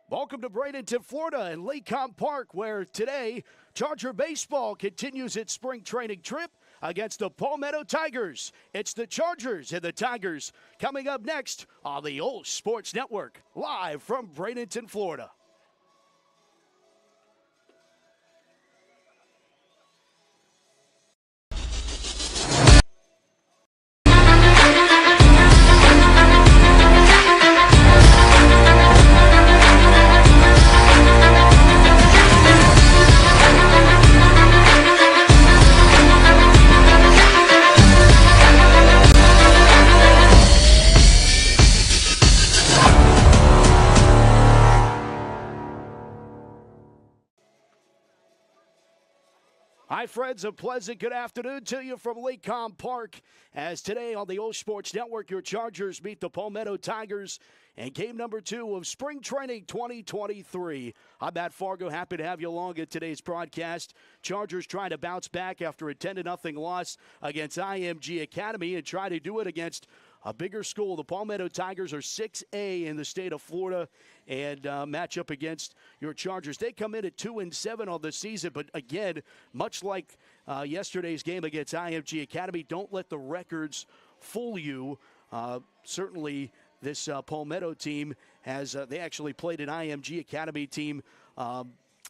Welcome to Bradenton, Florida, and LECOM Park, where today Charger baseball continues its spring training trip against the Palmetto Tigers. It's the Chargers and the Tigers coming up next on the OLSH Sports Network, live from Bradenton, Florida. Hi, friends. A pleasant good afternoon to you from LECOM Park. As today on the OLSH Sports Network, your Chargers meet the Palmetto Tigers in game number 2 of Spring Training 2023. I'm Matt Fargo. Happy to have you along at today's broadcast. Chargers trying to bounce back after a 10-0 loss against IMG Academy and try to do it against a bigger school. The Palmetto Tigers are 6A in the state of Florida and match up against your Chargers. They come in at 2-7 on the season, but again, much like yesterday's game against IMG Academy, don't let the records fool you. Certainly, this Palmetto team has they actually played an IMG Academy team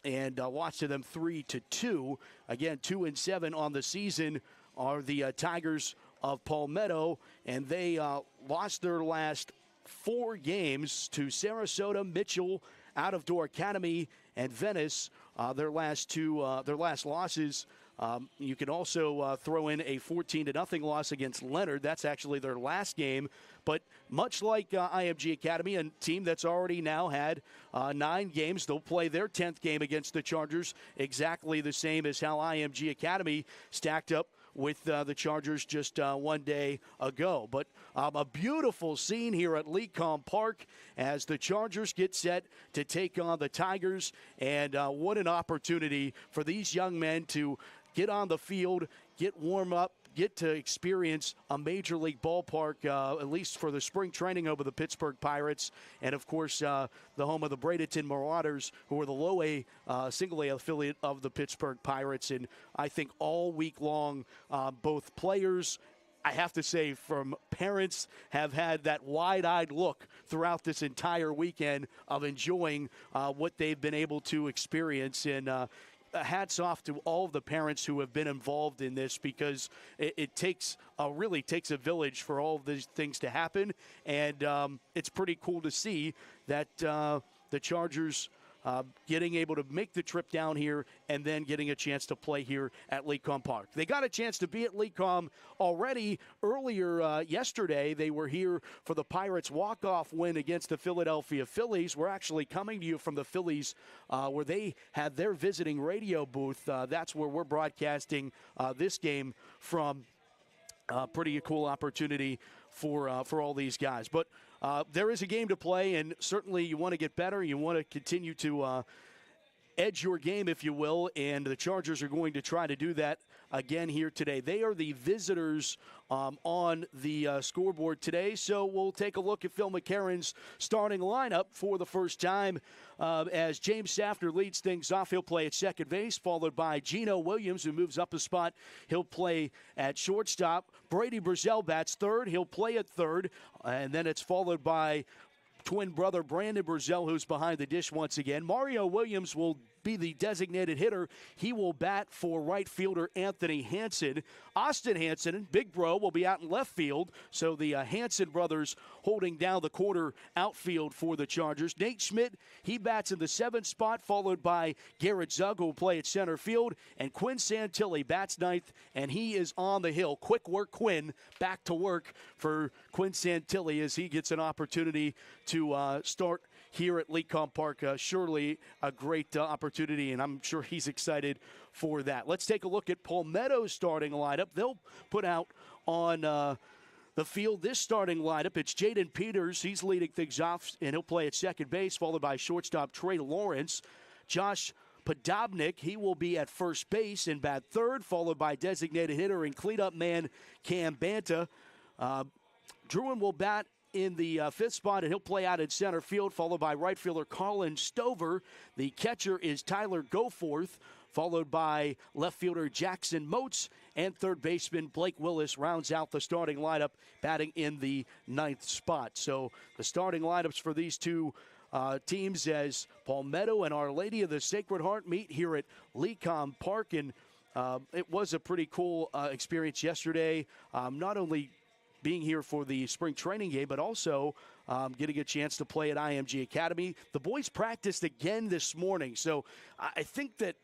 and lost to them 3-2. Again, 2-7 on the season are the Tigers of Palmetto, and they lost their last 4 games to Sarasota, Mitchell, Out of Door Academy, and Venice. Their last losses. You can also throw in a 14-0 loss against Leonard. That's actually their last game. But much like IMG Academy, a team that's already now had 9 games, they'll play their 10th game against the Chargers, exactly the same as how IMG Academy stacked up with the Chargers just 1 day ago. But a beautiful scene here at LECOM Park as the Chargers get set to take on the Tigers. And what an opportunity for these young men to get on the field, get warm up, get to experience a major league ballpark, at least for the spring training over the Pittsburgh Pirates. And, of course, the home of the Bradenton Marauders, who are the low-A, single-A affiliate of the Pittsburgh Pirates. And I think all week long, both players, I have to say, from parents, have had that wide-eyed look throughout this entire weekend of enjoying what they've been able to experience. And hats off to all of the parents who have been involved in this, because it really takes a village for all of these things to happen. And it's pretty cool to see that the Chargers getting able to make the trip down here and then getting a chance to play here at LECOM Park. They got a chance to be at LECOM already earlier yesterday. They were here for the Pirates' walk-off win against the Philadelphia Phillies. We're actually coming to you from the Phillies where they had their visiting radio booth. That's where we're broadcasting this game from. Pretty cool opportunity for all these guys. But there is a game to play, and certainly you want to get better. You want to continue to edge your game, if you will, and the Chargers are going to try to do that again here today. They are the visitors on the scoreboard today, so we'll take a look at Phil McCarron's starting lineup for the first time as James Safner leads things off. He'll play at second base, followed by Gino Williams, who moves up a spot. He'll play at shortstop. Brady Brazell bats third. He'll play at third, and then it's followed by twin brother Brandon Brazell, who's behind the dish once again. Mario Williams will be the designated hitter. He will bat for right fielder Anthony Hansen. Austin Hansen, Big Bro, will be out in left field. So the Hansen brothers holding down the corner outfield for the Chargers. Nate Schmidt, he bats in the 7th spot, followed by Garrett Zug, who will play at center field. And Quinn Santilli bats 9th, and he is on the hill. Quick work, Quinn. Back to work for Quinn Santilli as he gets an opportunity to start here at LECOM Park. Surely a great opportunity, and I'm sure he's excited for that. Let's take a look at Palmetto's starting lineup. They'll put out on the field this starting lineup. It's Jaden Peters. He's leading things off, and he'll play at second base, followed by shortstop Trey Lawrence. Josh Podobnik, he will be at first base and bat third, followed by designated hitter and cleanup man Cam Banta. Druin will bat in the fifth spot, and he'll play out in center field, followed by right fielder Colin Stover. The catcher is Tyler Goforth, followed by left fielder Jackson Moats, and third baseman Blake Willis rounds out the starting lineup, batting in the ninth spot. So the starting lineups for these two teams as Palmetto and Our Lady of the Sacred Heart meet here at LECOM Park. And it was a pretty cool experience yesterday, not only being here for the spring training game, but also getting a chance to play at IMG Academy. The boys practiced again this morning, so I think that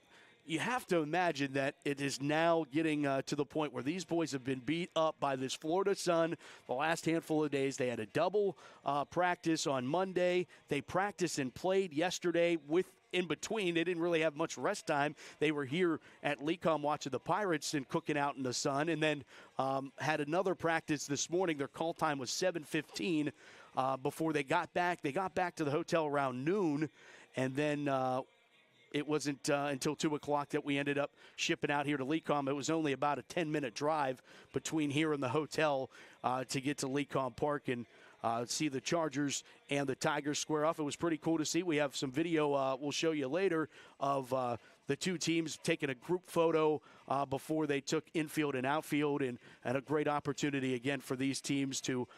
you have to imagine that it is now getting to the point where these boys have been beat up by this Florida sun the last handful of days. They had a double practice on Monday. They practiced and played yesterday in between. They didn't really have much rest time. They were here at LECOM watching the Pirates and cooking out in the sun, and then had another practice this morning. Their call time was 7:15 before they got back. They got back to the hotel around noon, and then it wasn't until 2 o'clock that we ended up shipping out here to LECOM. It was only about a 10-minute drive between here and the hotel to get to LECOM Park and see the Chargers and the Tigers square off. It was pretty cool to see. We have some video we'll show you later of the two teams taking a group photo before they took infield and outfield, and a great opportunity again for these teams to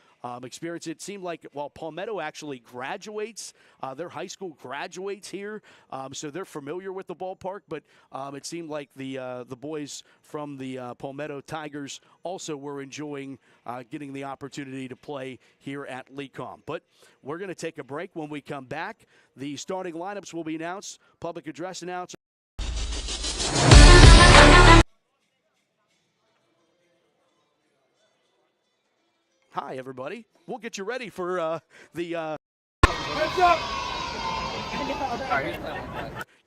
experience it. It seemed like while Palmetto actually graduates, their high school graduates here, so they're familiar with the ballpark, but it seemed like the boys from the Palmetto Tigers also were enjoying getting the opportunity to play here at LECOM. But we're going to take a break. When we come back, the starting lineups will be announced, public address announced. Hi, everybody. We'll get you ready for the Heads up!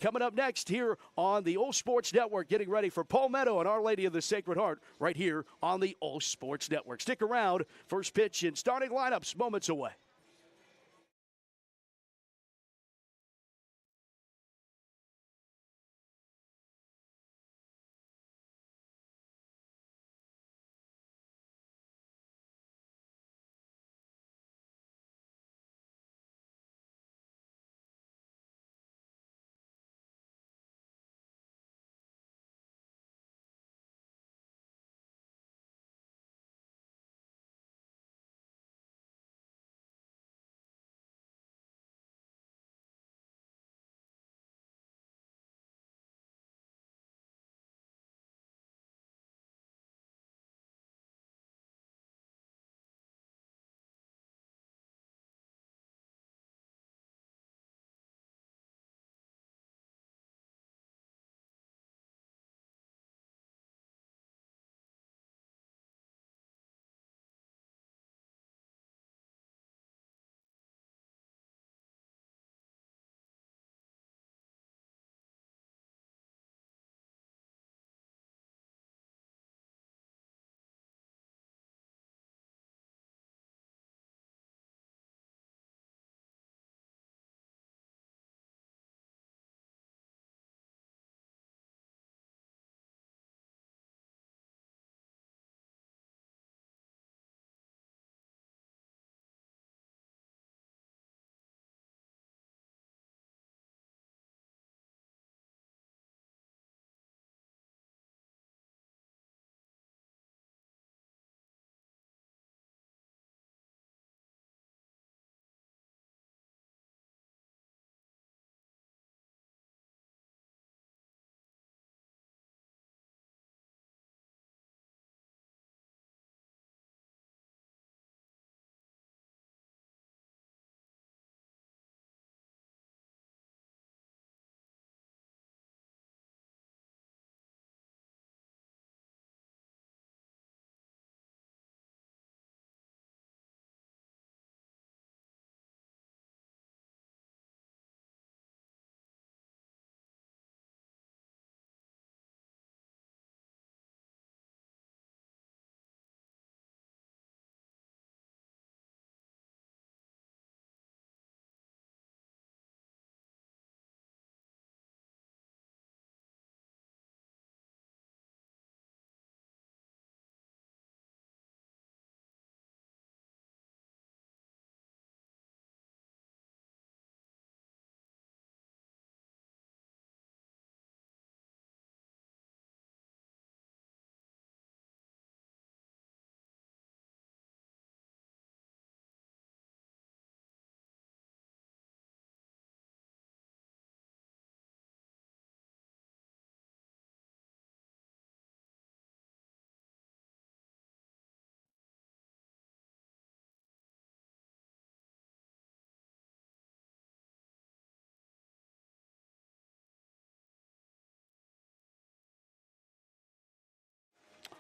Coming up next here on the OLSH Sports Network, getting ready for Palmetto and Our Lady of the Sacred Heart right here on the OLSH Sports Network. Stick around. First pitch and starting lineups moments away.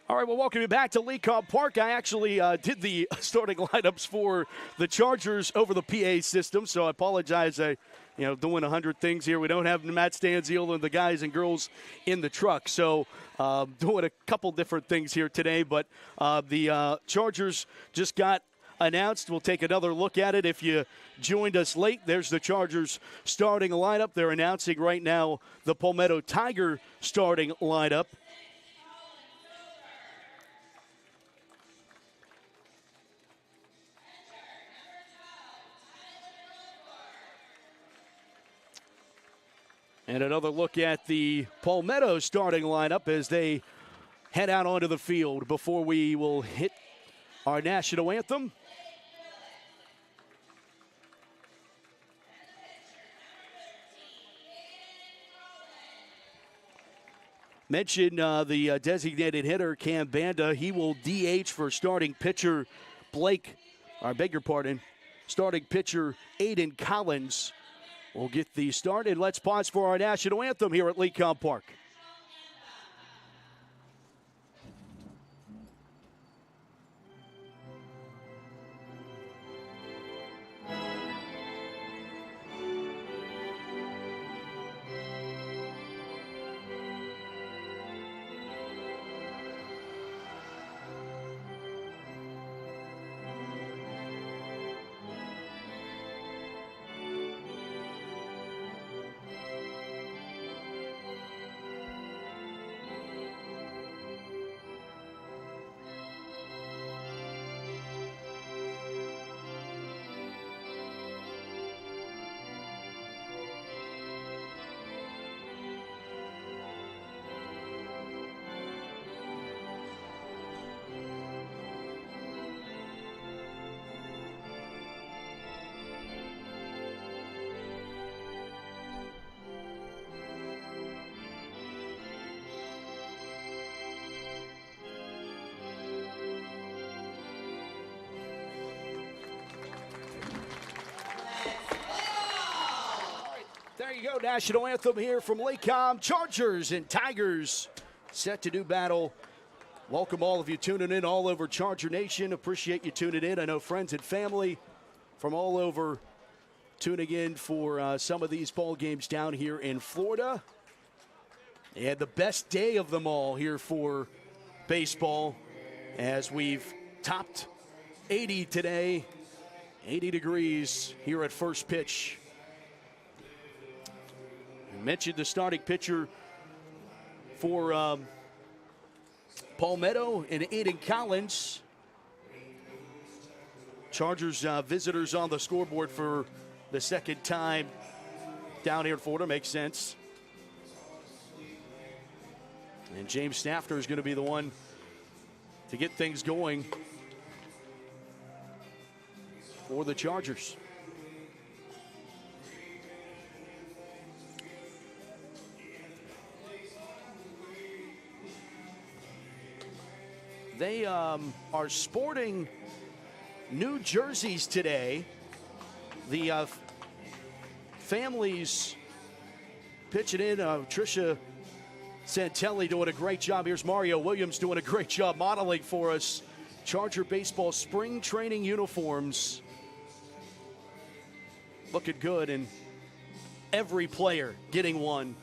All right, well, welcome you back to LECOM Park. I actually did the starting lineups for the Chargers over the PA system, so I apologize. Doing 100 things here. We don't have Matt Stanziel and the guys and girls in the truck, so doing a couple different things here today. But the Chargers just got announced. We'll take another look at it. If you joined us late, there's the Chargers starting lineup. They're announcing right now the Palmetto Tiger starting lineup. And another look at the Palmetto starting lineup as they head out onto the field before we will hit our national anthem. Mentioned the designated hitter, Cam Banda. He will DH for starting pitcher starting pitcher Aiden Collins. We'll get these started. Let's pause for our national anthem here at LECOM Park. There you go, national anthem here from LECOM. Chargers and Tigers set to do battle. Welcome all of you tuning in all over Charger Nation. Appreciate you tuning in. I know friends and family from all over tuning in for some of these ball games down here in Florida. And the best day of them all here for baseball as we've topped 80 today, 80 degrees here at first pitch. Mentioned the starting pitcher for Palmetto and Aiden Collins. Chargers visitors on the scoreboard for the second time down here in Florida. Makes sense. And James Staffner is going to be the one to get things going for the Chargers. They are sporting new jerseys today. The families pitching in. Tricia Santelli doing a great job. Here's Mario Williams doing a great job modeling for us. Charger baseball spring training uniforms. Looking good, and every player getting one.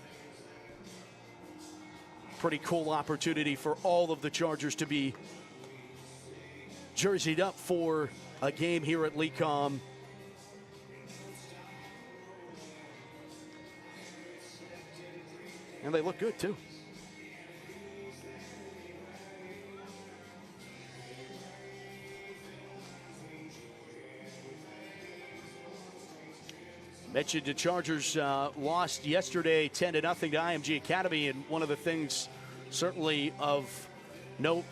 Pretty cool opportunity for all of the Chargers to be jerseyed up for a game here at LECOM. And they look good, too. Mentioned the Chargers lost yesterday 10-0 to IMG Academy, and one of the things certainly of note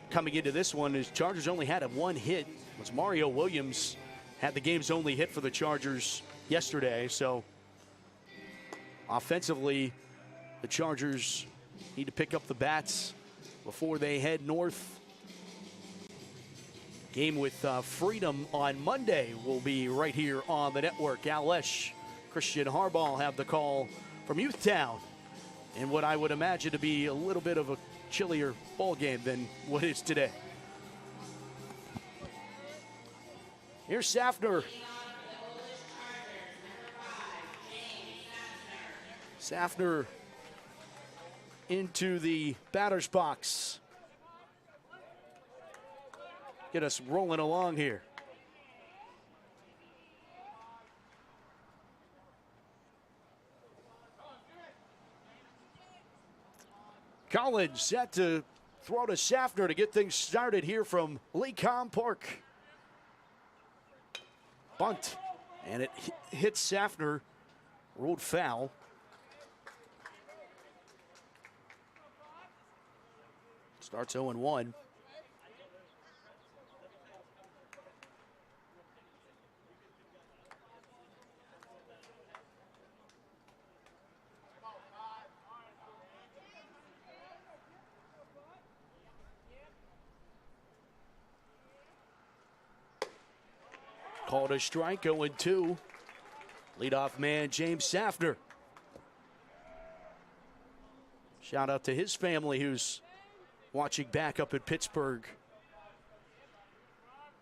coming into this one is Chargers only had one hit. It was Mario Williams had the game's only hit for the Chargers yesterday, so offensively the Chargers need to pick up the bats before they head north. Game with Freedom on Monday will be right here on the network. OLSH, Christian Harbaugh have the call from Youthtown in what I would imagine to be a little bit of a chillier ball game than what is today. Here's Safner. Safner into the batter's box. Get us rolling along here. Collins set to throw to Safner to get things started here from LECOM Park. Bunt, and it hits Safner, ruled foul. Starts 0-1. Called a strike, 0-2. Leadoff man James Safner. Shout out to his family who's watching back up in Pittsburgh.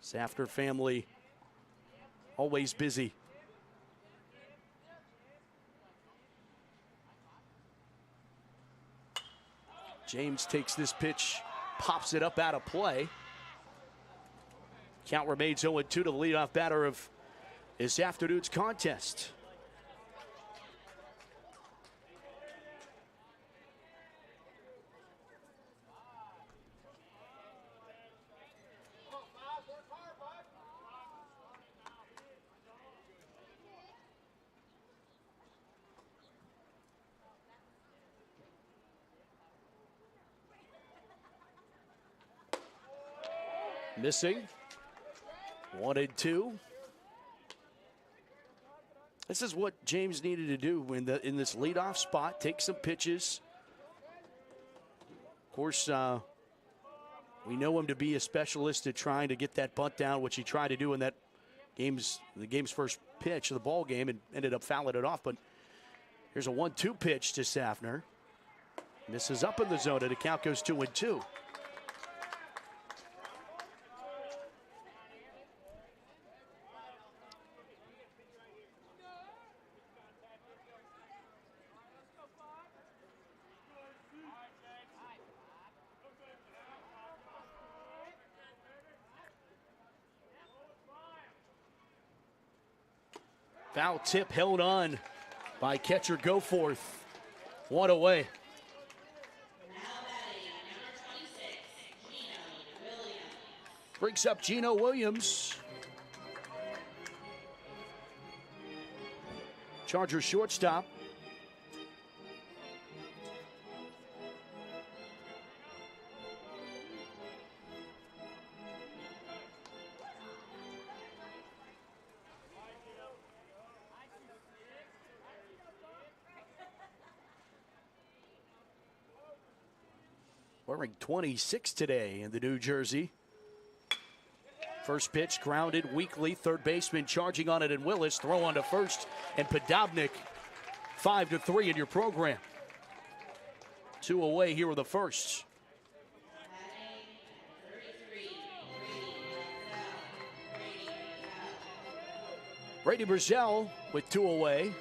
Safner family always busy. James takes this pitch, pops it up out of play. Count remains 0-2 to the leadoff batter of this afternoon's contest. Missing. 1-2. This is what James needed to do in this leadoff spot. Take some pitches. Of course, we know him to be a specialist at trying to get that bunt down, which he tried to do in the game's first pitch of the ball game, and ended up fouling it off. But here's a 1-2 pitch to Safner. Misses up in the zone, and the count goes 2-2. Foul tip held on by catcher Goforth. One away. Brings up Gino Williams. Chargers shortstop. Wearing 26 today in the New Jersey. First pitch grounded weakly. Third baseman charging on it, and Willis throw on to first, and Podobnik 5-3 in your program. 2 away here with the first. Brady Brazell with 2 away.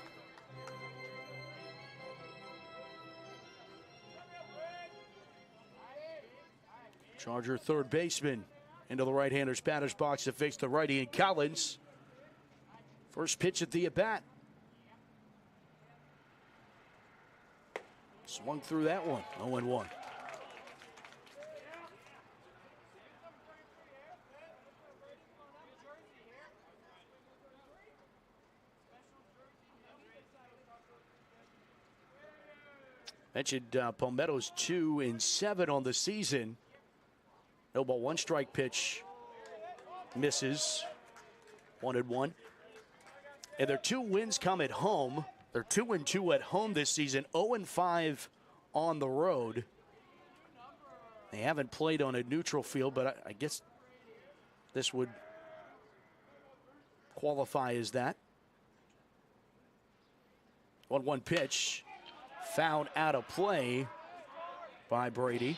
Charger third baseman into the right-hander's batter's box to face the righty and Collins. First pitch at the at-bat. Swung through that one, 0-1. Mentioned Palmetto's 2-7 on the season. No ball, 1 strike pitch misses. 1-1. And their 2 wins come at home. They're 2-2 at home this season, 0-5 on the road. They haven't played on a neutral field, but I guess this would qualify as that. 1-1 pitch, fouled out of play by Brady.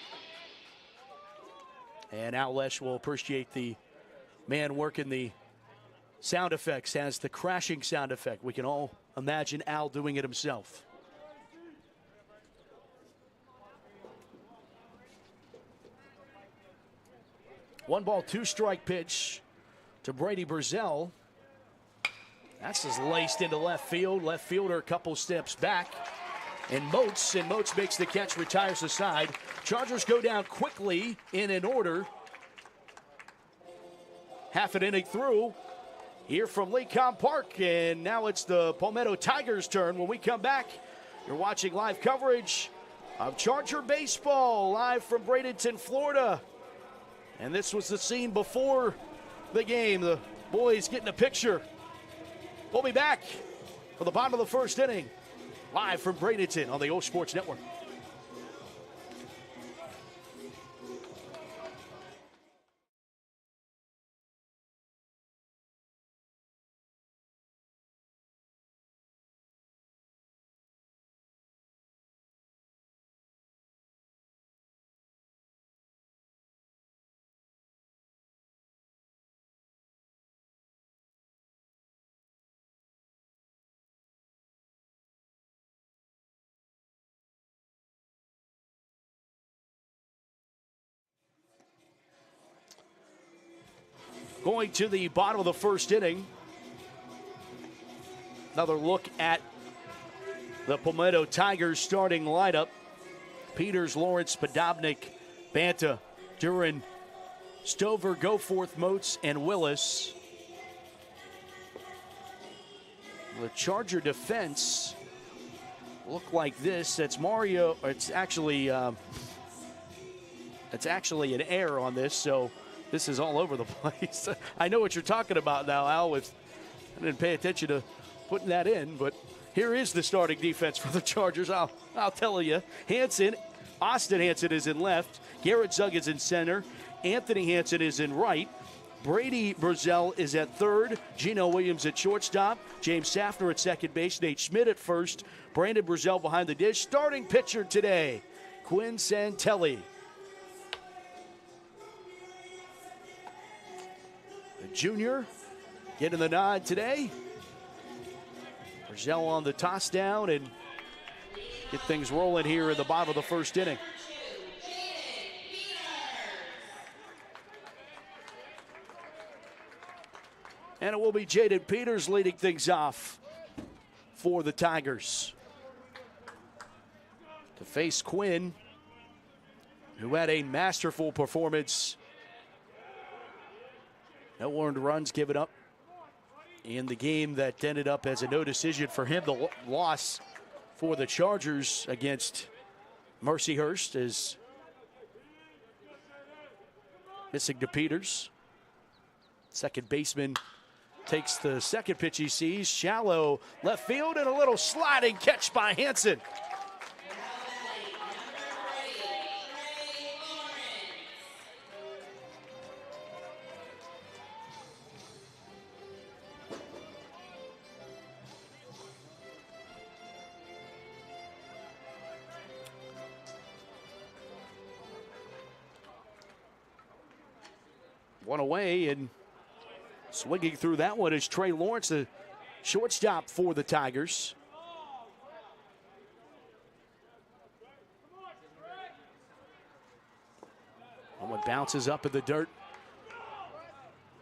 And OLSH will appreciate the man working the sound effects, has the crashing sound effect. We can all imagine Al doing it himself. One ball, two strike pitch to Brady Brazell. That's just laced into left field. Left fielder a couple steps back. And Moats makes the catch, retires the side. Chargers go down quickly in an order. Half an inning through here from LECOM Park. And now it's the Palmetto Tigers' turn. When we come back, you're watching live coverage of Charger baseball live from Bradenton, Florida. And this was the scene before the game. The boys getting a picture. We'll be back for the bottom of the first inning, live from Bradenton on the OLSH Sports Network. Going to the bottom of the first inning. Another look at the Palmetto Tigers starting lineup. Peters, Lawrence, Podobnik, Banta, Duran, Stover, Goforth, Moats, and Willis. The Charger defense look like this. It's Mario. It's actually an error on this, so this is all over the place. I know what you're talking about now, Al. I didn't pay attention to putting that in, but here is the starting defense for the Chargers. I'll tell you. Austin Hanson is in left. Garrett Zug is in center. Anthony Hanson is in right. Brady Brazell is at third. Gino Williams at shortstop. James Safner at second base. Nate Schmidt at first. Brandon Brazell behind the dish. Starting pitcher today, Quinn Santelli. Junior getting the nod today. Brazell on the toss down and get things rolling here in the bottom of the first inning. And it will be Jaden Peters leading things off for the Tigers. To face Quinn, who had a masterful performance. No earned runs given up in the game that ended up as a no decision for him. The loss for the Chargers against Mercyhurst is missing to Peters. Second baseman takes the second pitch he sees. Shallow left field and a little sliding catch by Hanson. One away, and swinging through that one is Trey Lawrence, the shortstop for the Tigers. One bounces up in the dirt.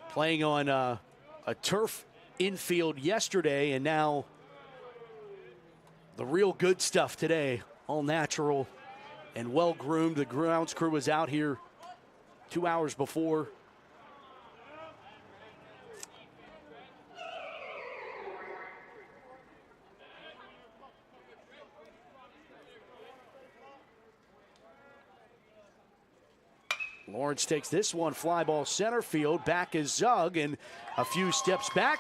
Playing on a turf infield yesterday, and now the real good stuff today. All natural and well groomed. The grounds crew was out here 2 hours before. Lawrence takes this one, fly ball center field. Back is Zug, and a few steps back,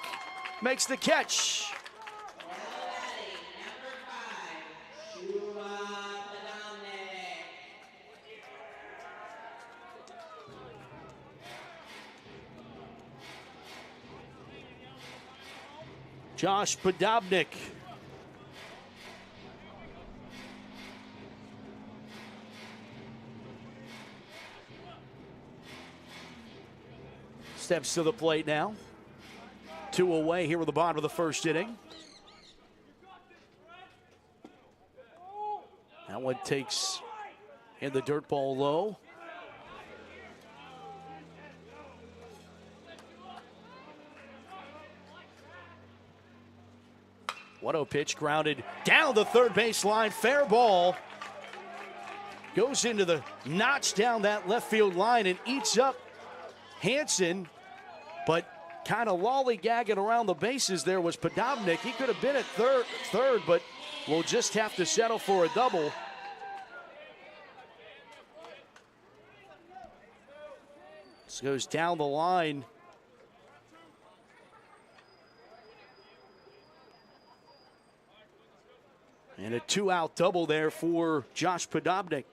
makes the catch. Josh Podobnik. steps to the plate now. 2 away here at the bottom of the first inning. That one takes in the dirt ball low. What a pitch, grounded down the third base line. Fair ball. Goes into the notch down that left field line and eats up Hansen, but kind of lollygagging around the bases there was Podobnik. He could have been at third, but will just have to settle for a double. This goes down the line. And a 2-out double there for Josh Podobnik.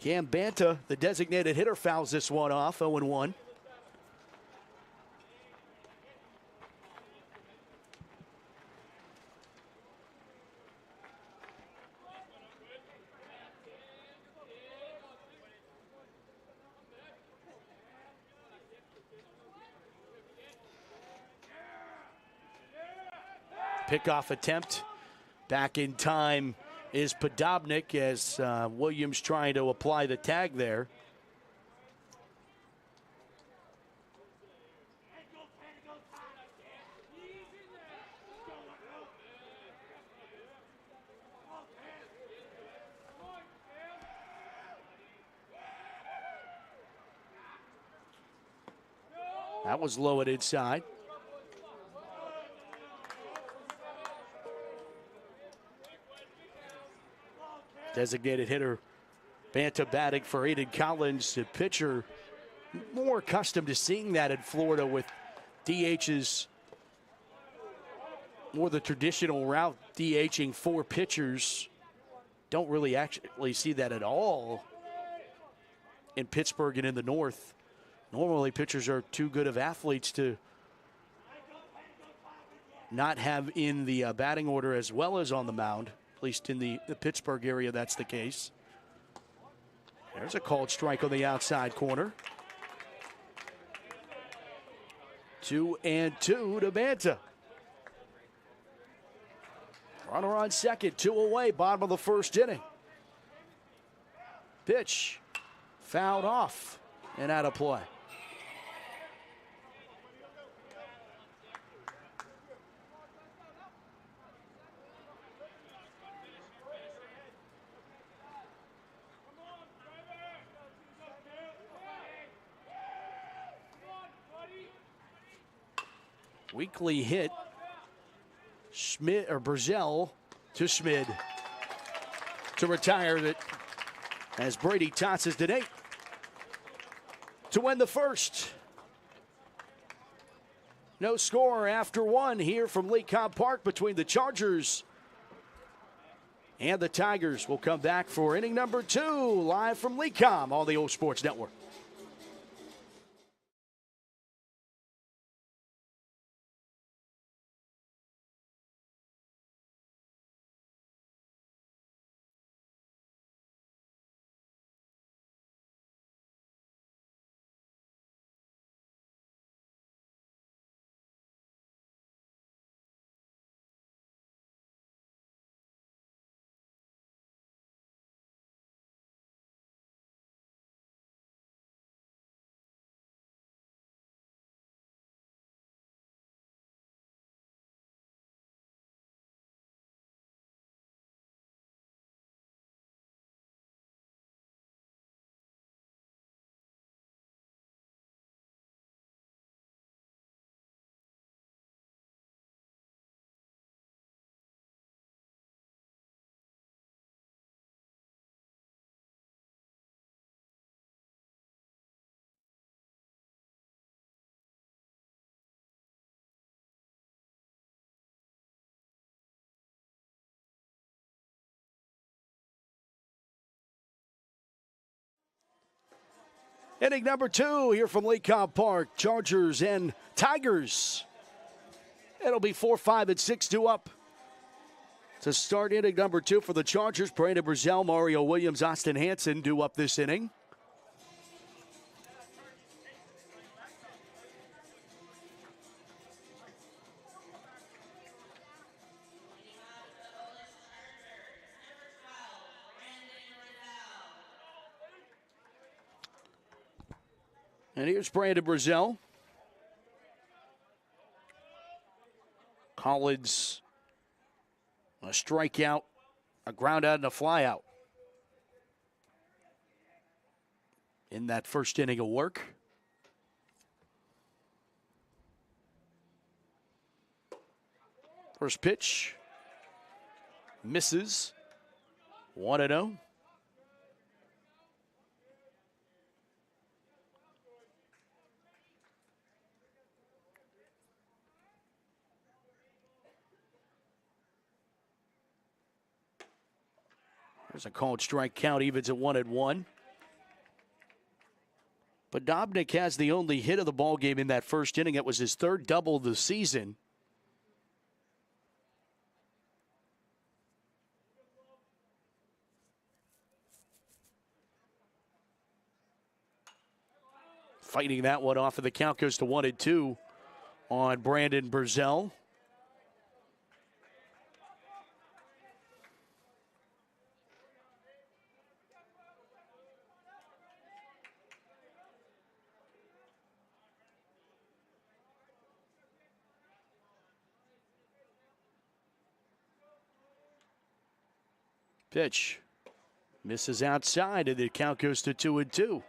Cam Banta, the designated hitter, fouls this one off, 0-1. Pickoff attempt back in time is Podobnik as Williams trying to apply the tag there. That was low and inside. Designated hitter Banta batting for Aiden Collins, the pitcher more accustomed to seeing that in Florida with DHs, more the traditional route, DHing 4 pitchers. Don't really actually see that at all in Pittsburgh and in the North. Normally pitchers are too good of athletes to not have in the batting order as well as on the mound. At least in the Pittsburgh area, that's the case. There's a called strike on the outside corner. 2-2 to Banta. Runner on second, 2 away, bottom of the first inning. Pitch fouled off and out of play. Weekly hit, Schmidt or Brazil to Schmid to retire that as Brady tosses to Nate to win the first. No score after 1 here from LECOM Park between the Chargers and the Tigers. We'll come back for inning number 2 live from LECOM on the OLSH Sports Network. Inning number 2 here from LECOM Park. Chargers and Tigers. It'll be 4, 5, and 6 2 up To start inning number 2 for the Chargers, Brandon Brazell, Mario Williams, Austin Hanson due up this inning. And here's Brandon Brazell. Collins, a strikeout, a ground out, and a fly out in that first inning of work. First pitch, misses, 1-0. There's a called strike count, evens at 1-1. But Dobnik has the only hit of the ball game in that first inning. It was his third double of the season. Fighting that one off, and the count goes to 1-2 on Brandon Brazell. Pitch misses outside, and the count goes to 2-2.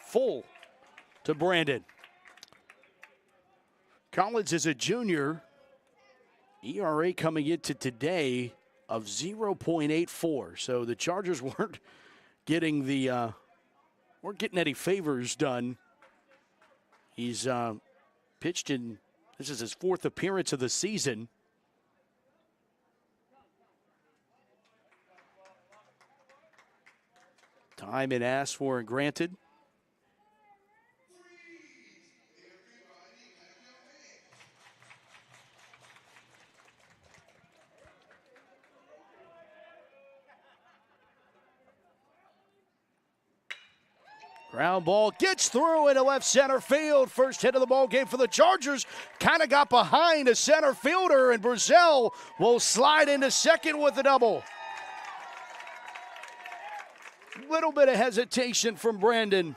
Full to Brandon. Collins is a junior. ERA coming into today of 0.84. So the Chargers weren't getting any favors done. He's pitched in, this is his fourth appearance of the season. Time and asked for and granted. Ground ball gets through into left center field. First hit of the ball game for the Chargers. Kind of got behind a center fielder, and Brazell will slide into second with a double. Little bit of hesitation from Brandon.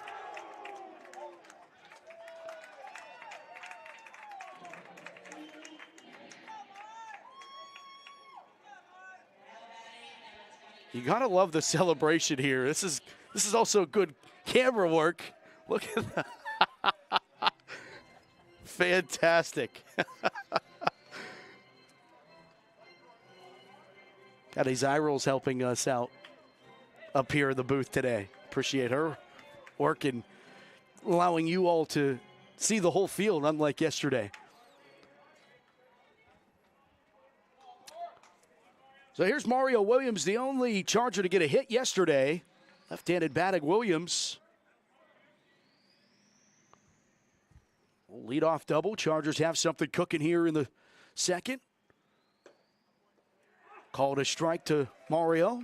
You gotta love the celebration here. This is also good camera work. Look at that. Fantastic. Got these eye rolls helping us out up here in the booth today. Appreciate her work and allowing you all to see the whole field, unlike yesterday. So here's Mario Williams, the only Charger to get a hit yesterday. Left-handed batting Williams. Lead-off double. Chargers have something cooking here in the second. Called a strike to Mario.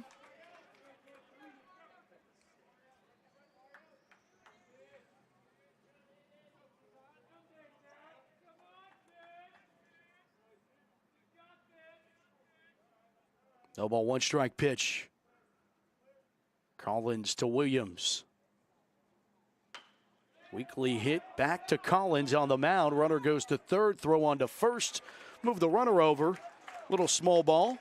No ball, one strike pitch. Collins to Williams. Weekly hit back to Collins on the mound. Runner goes to third, throw on to first. Move the runner over. Little small ball.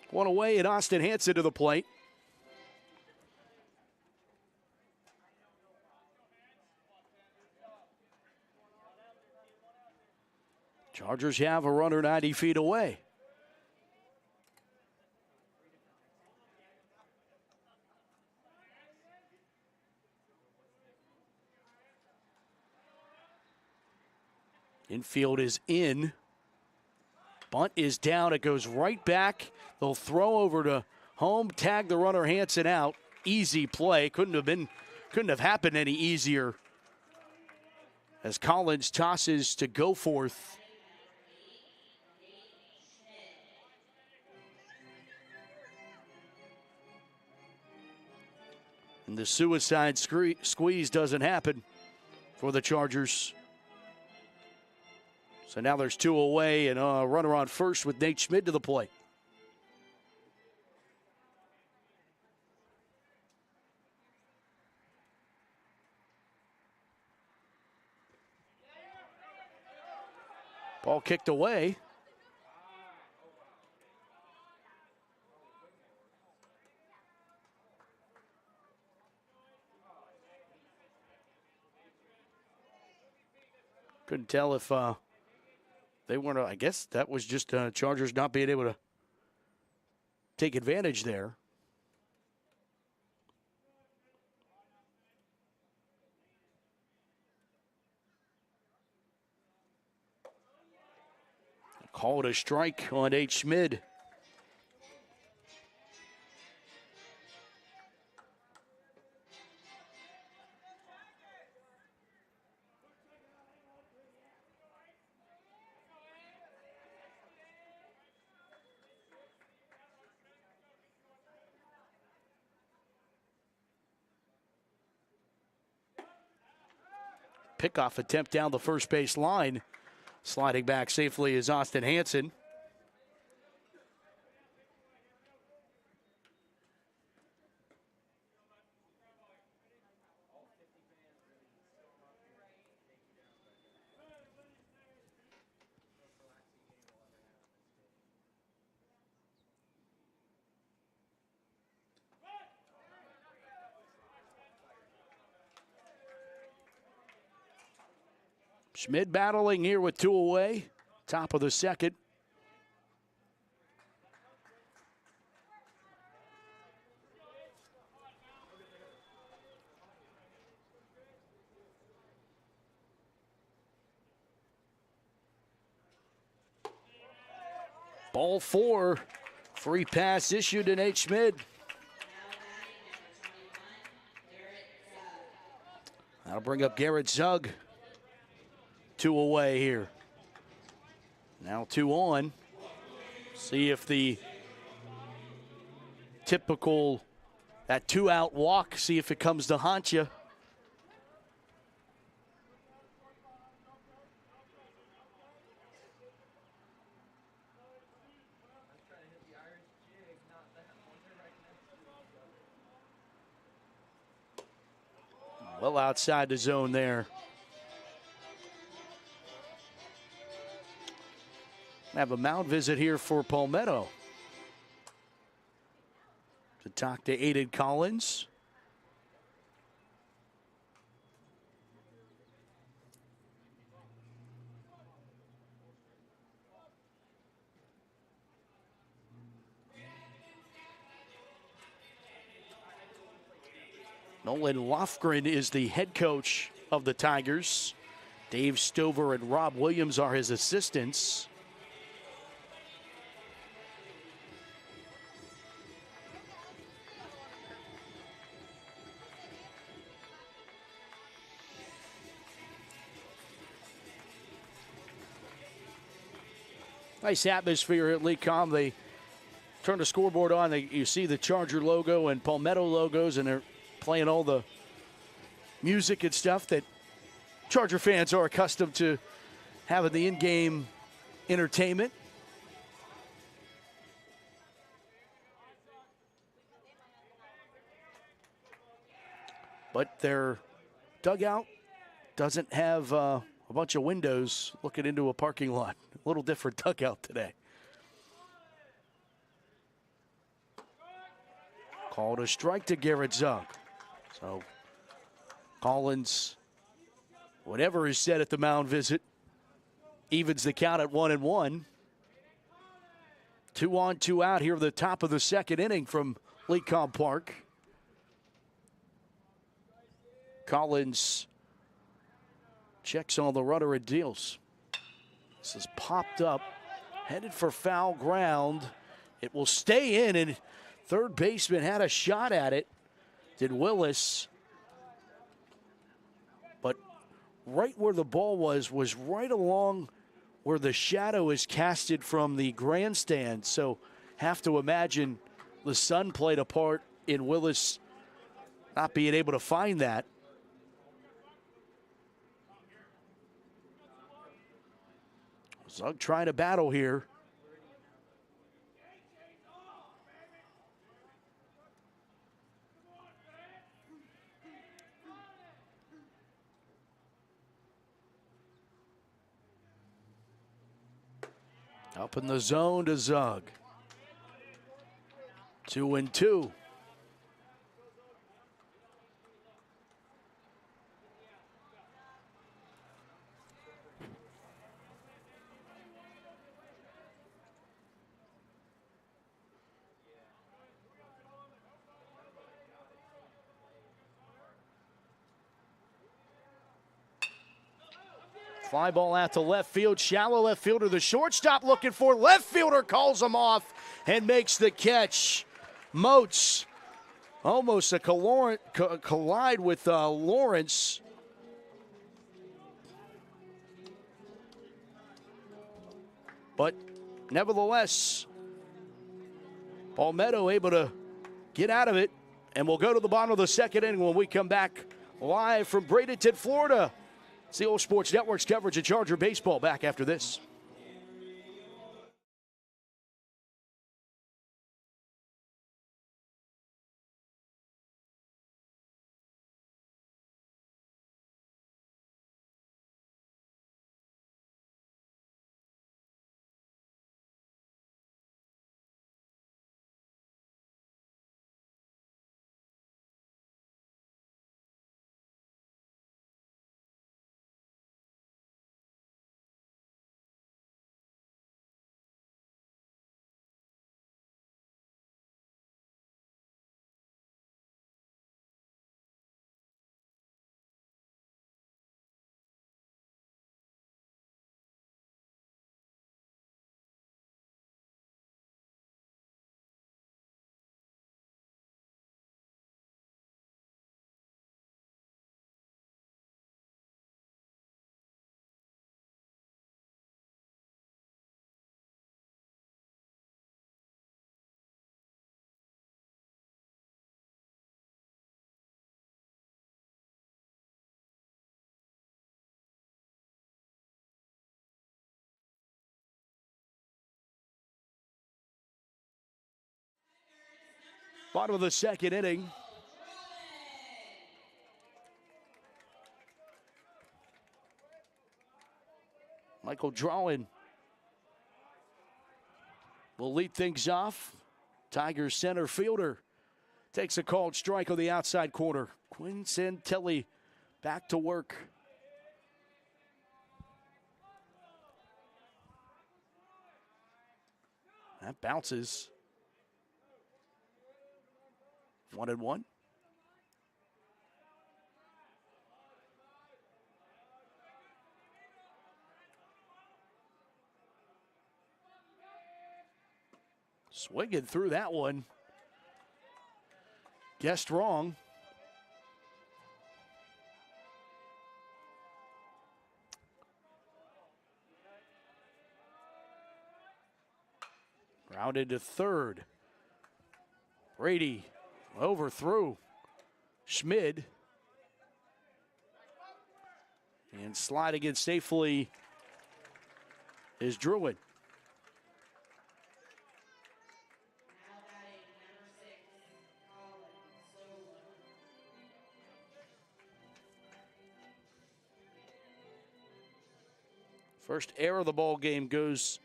One away, and Austin Hanson to the plate. Chargers have a runner 90 feet away. Infield is in. Bunt is down. It goes right back. They'll throw over to home, tag the runner Hansen out. Easy play. Couldn't have happened any easier. As Collins tosses to Goforth. And the suicide squeeze doesn't happen for the Chargers. So now there's 2 away and a runner on first with Nate Schmid to the plate. Ball kicked away. Couldn't tell if they weren't, I guess that was just Chargers not being able to take advantage there. Called a strike on H. Schmid. Pickoff attempt down the first base line. Sliding back safely is Austin Hansen. Schmid battling here with 2 away. Top of the second. Ball 4. Free pass issued to Nate Schmid. That'll bring up Garrett Zug. 2 away here. Now 2 on. See if the typical, that 2-out walk, see if it comes to haunt you. Well outside the zone there. Have a mound visit here for Palmetto. To talk to Aiden Collins. Nolan Lofgren is the head coach of the Tigers. Dave Stover and Rob Williams are his assistants. Nice atmosphere at LECOM. They turn the scoreboard on. You see the Charger logo and Palmetto logos, and they're playing all the music and stuff that Charger fans are accustomed to having, the in-game entertainment. But their dugout doesn't have a bunch of windows looking into a parking lot. A little different dugout today. Called a strike to Garrett Zug. So Collins, whatever is said at the mound visit, evens the count at 1-1. 2 on, 2 out here at the top of the second inning from LECOM Park. Collins checks on the runner and deals. This is popped up, headed for foul ground. It will stay in, and third baseman had a shot at it. Did Willis. But right where the ball was right along where the shadow is casted from the grandstand. So have to imagine the sun played a part in Willis not being able to find that. Zug trying to battle here. Up in the zone to Zug. 2-2. Fly ball out to left field, shallow left fielder. The shortstop looking for left fielder, calls him off and makes the catch. Moats almost a collide with Lawrence. But nevertheless, Palmetto able to get out of it. And we'll go to the bottom of the second inning when we come back live from Bradenton, Florida. It's the OLSH Sports Network's coverage of Charger baseball. Back after this. Bottom of the second inning. Michael Drawin will lead things off. Tigers center fielder takes a called strike on the outside corner. Quinn Santelli back to work. That bounces. 1-1. Swinging through that one. Guessed wrong. Grounded to third. Brady overthrew Schmid. And sliding in safely is Druid. First error of the ball game goes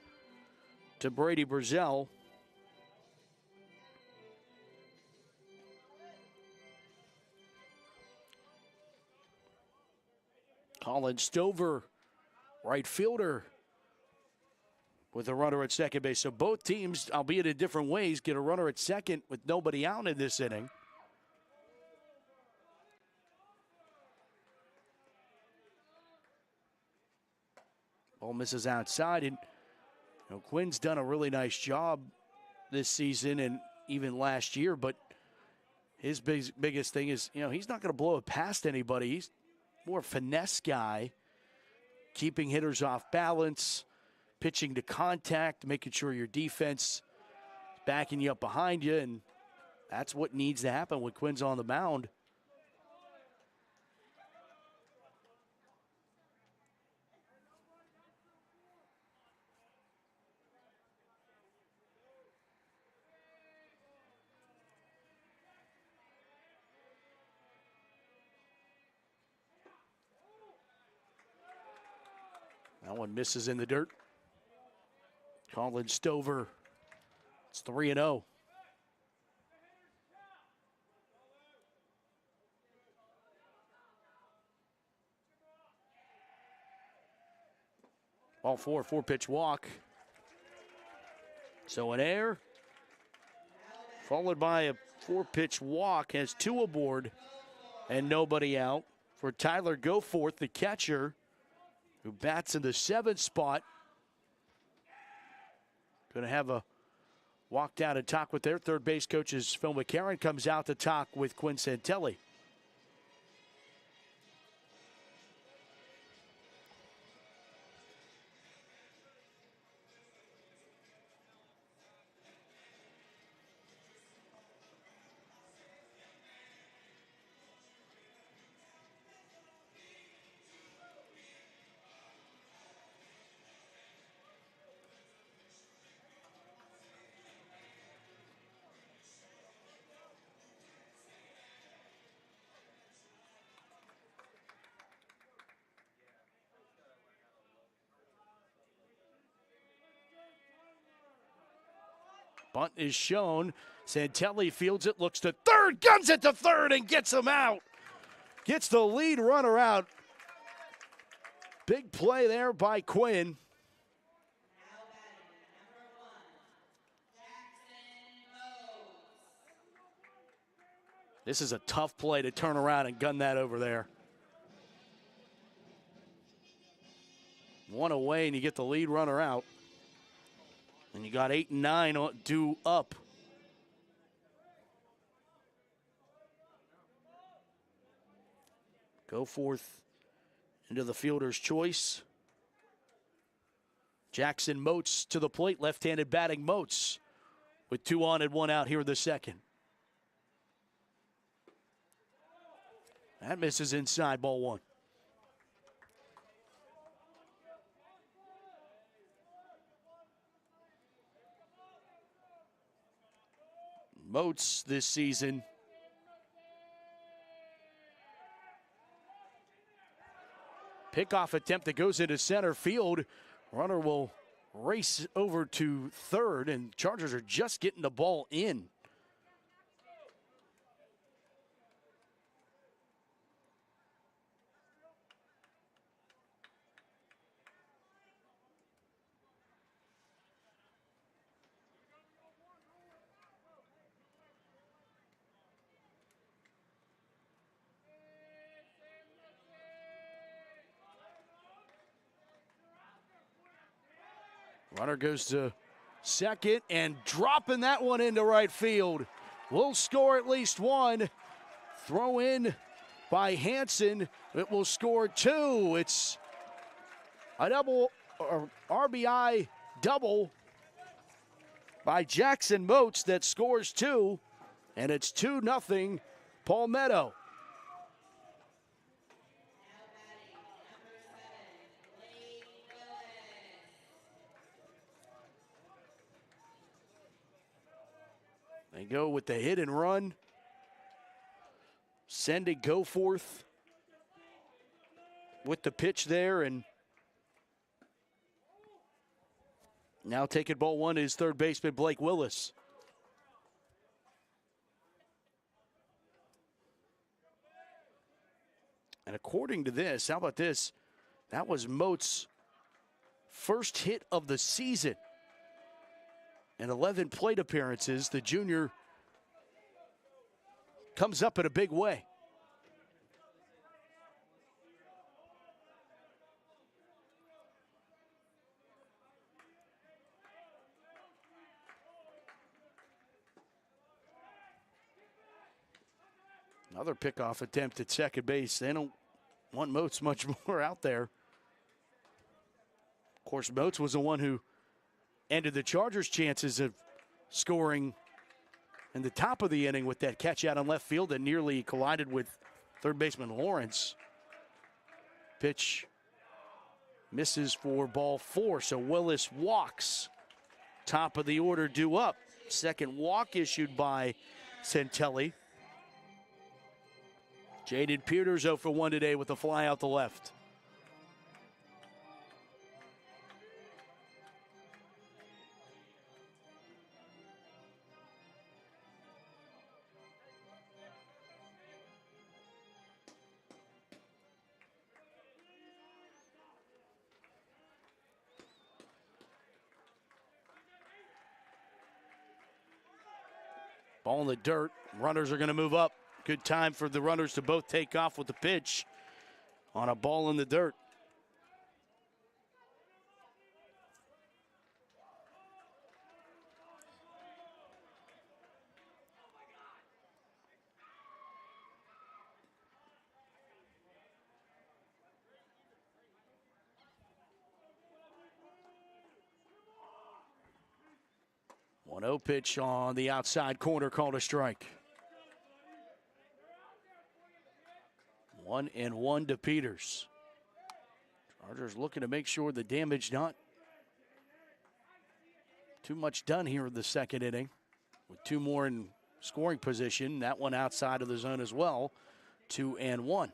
to Brady Brazel. Colin Stover, right fielder, with a runner at second base. So both teams, albeit in different ways, get a runner at second with nobody out in this inning. Ball misses outside, and Quinn's done a really nice job this season and even last year, but his biggest thing is, he's not going to blow it past anybody. He's more a finesse guy, keeping hitters off balance, pitching to contact, making sure your defense is backing you up behind you, and that's what needs to happen when Quinn's on the mound. That one misses in the dirt. Colin Stover, it's 3-0. Ball four-pitch walk. So an error, followed by a 4-pitch walk, has 2 aboard and nobody out for Tyler Goforth, the catcher, who bats in the 7th spot. Going to have a walk down and talk with their third base coaches. Phil McCarron comes out to talk with Quinn Santelli. Bunt is shown. Santelli fields it, looks to third, guns it to third, and gets him out. Gets the lead runner out. Big play there by Quinn. This is a tough play to turn around and gun that over there. One away, and you get the lead runner out. And you got 8 and 9 due up. Goforth into the fielder's choice. Jackson Moats to the plate, left-handed batting Moats with 2 on and 1 out here in the second. That misses inside, ball 1. Moats this season. Pickoff attempt that goes into center field. Runner will race over to third, and Chargers are just getting the ball in. Runner goes to second and dropping that one into right field. Will score at least 1. Throw in by Hansen. It will score 2. It's a double, or RBI double by Jackson Moats that scores 2. And it's 2-0 Palmetto. They go with the hit and run. Send it Goforth with the pitch there, and now taking ball 1 is third baseman Blake Willis. And according to this, how about this? That was Moats' first hit of the season and 11 plate appearances, the junior comes up in a big way. Another pickoff attempt at second base. They don't want Moats much more out there. Of course, Moats was the one who ended the Chargers' chances of scoring in the top of the inning with that catch out in left field that nearly collided with third baseman Lawrence. Pitch misses for ball 4, so Willis walks. Top of the order due up. Second walk issued by Centelli. Jaden Peters 0 for 1 today with a fly out the left. Ball in the dirt. Runners are going to move up. Good time for the runners to both take off with the pitch on a ball in the dirt. One 0 pitch on the outside corner, called a strike. 1-1 to Peters. Chargers looking to make sure the damage not too much done here in the second inning. With 2 more in scoring position, that one outside of the zone as well. 2-1.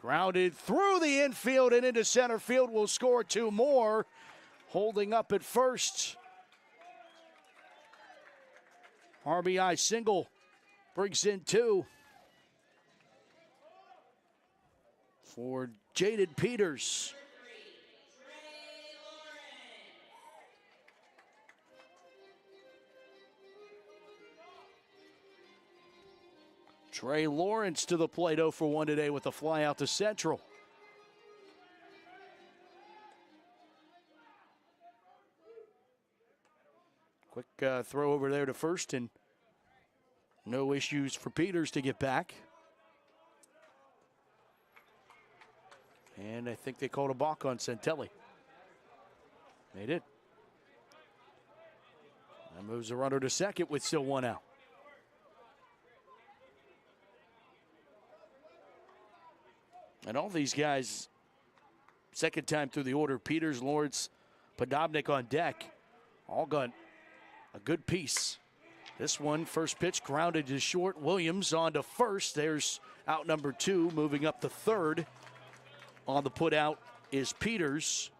Grounded through the infield and into center field. Will score 2 more. Holding up at first. RBI single brings in 2 for Jaden Peters. Trey Lawrence to the plate, 0 for 1 today with a fly out to central. Quick throw over there to first, and no issues for Peters to get back. And I think they called a balk on Centelli. They did. That moves the runner to second with still 1 out. And all these guys, second time through the order, Peters, Lawrence, Podobnik on deck, all got a good piece. This one, first pitch, grounded to short. Williams on to first. There's out number 2, moving up to third. On the put out is Peters.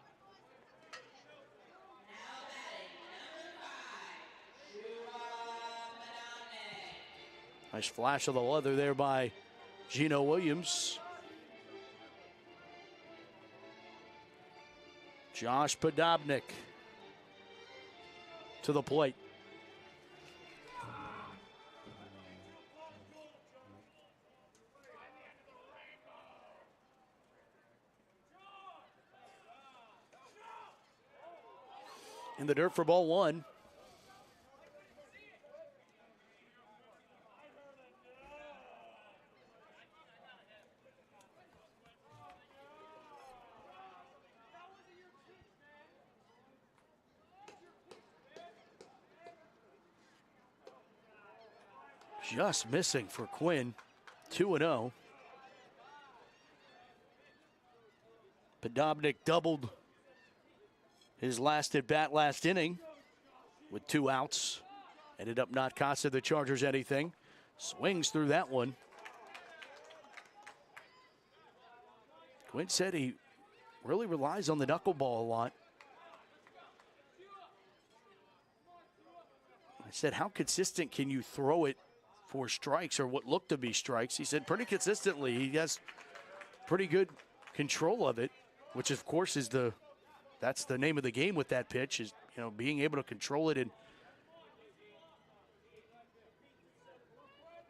Nice flash of the leather there by Gino Williams. Josh Podobnik to the plate. In the dirt for ball 1. Just missing for Quinn. 2-0. Podobnik doubled his last at bat last inning with 2 outs. Ended up not costing the Chargers anything. Swings through that one. Quinn said he really relies on the knuckleball a lot. said, how consistent can you throw it for strikes or what looked to be strikes? He said pretty consistently. He has pretty good control of it, which of course is that's the name of the game with that pitch, is being able to control it and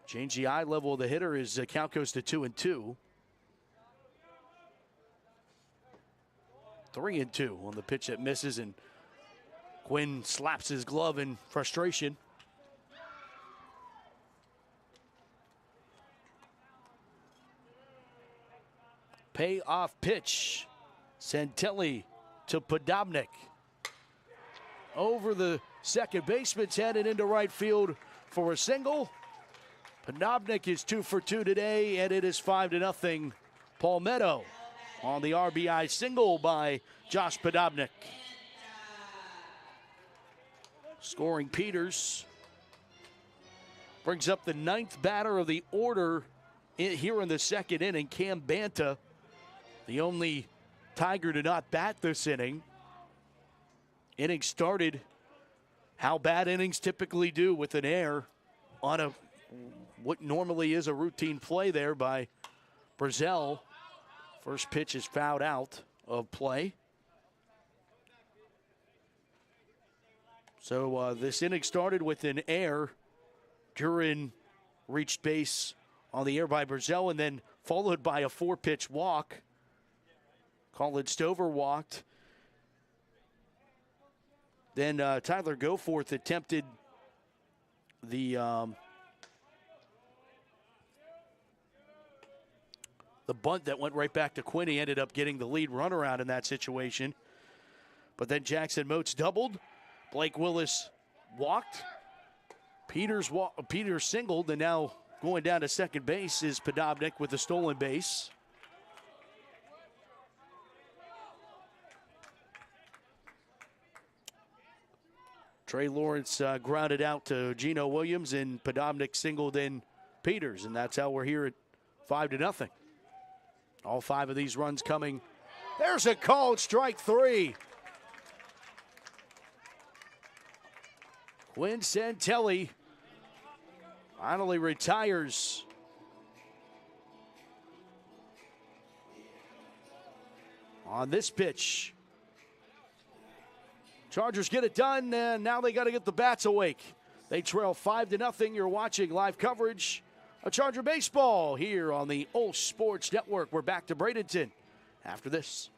change the eye level of the hitter. As count goes to 2-2. 3-2 on the pitch that misses, and Quinn slaps his glove in frustration. Payoff pitch. Santelli to Podobnik. Over the second baseman's head and into right field for a single. Podobnik is 2 for 2 today, and it is 5-0. Palmetto on the RBI single by Josh Podobnik. Scoring Peters. Brings up the 9th batter of the order here in the second inning, Cam Banta. The only Tiger to not bat this inning. Inning started how bad innings typically do, with an error on what normally is a routine play there by Brazil. First pitch is fouled out of play. So this inning started with an error. Duran reached base on the air by Brazil, and then followed by a 4-pitch walk. Colin Stover walked. Then Tyler Goforth attempted the bunt that went right back to Quinn. He ended up getting the lead runaround in that situation. But then Jackson Moats doubled. Blake Willis walked. Peters singled, and now going down to second base is Podobnik with a stolen base. Trey Lawrence grounded out to Geno Williams, and Podobnik singled in Peters, and that's how we're here at 5-0. All 5 of these runs coming. There's a called strike 3. Quinn Santelli finally retires. On this pitch. Chargers get it done, and now they got to get the bats awake. They trail 5-0. You're watching live coverage of Charger baseball here on the OLSH Sports Network. We're back to Bradenton after this.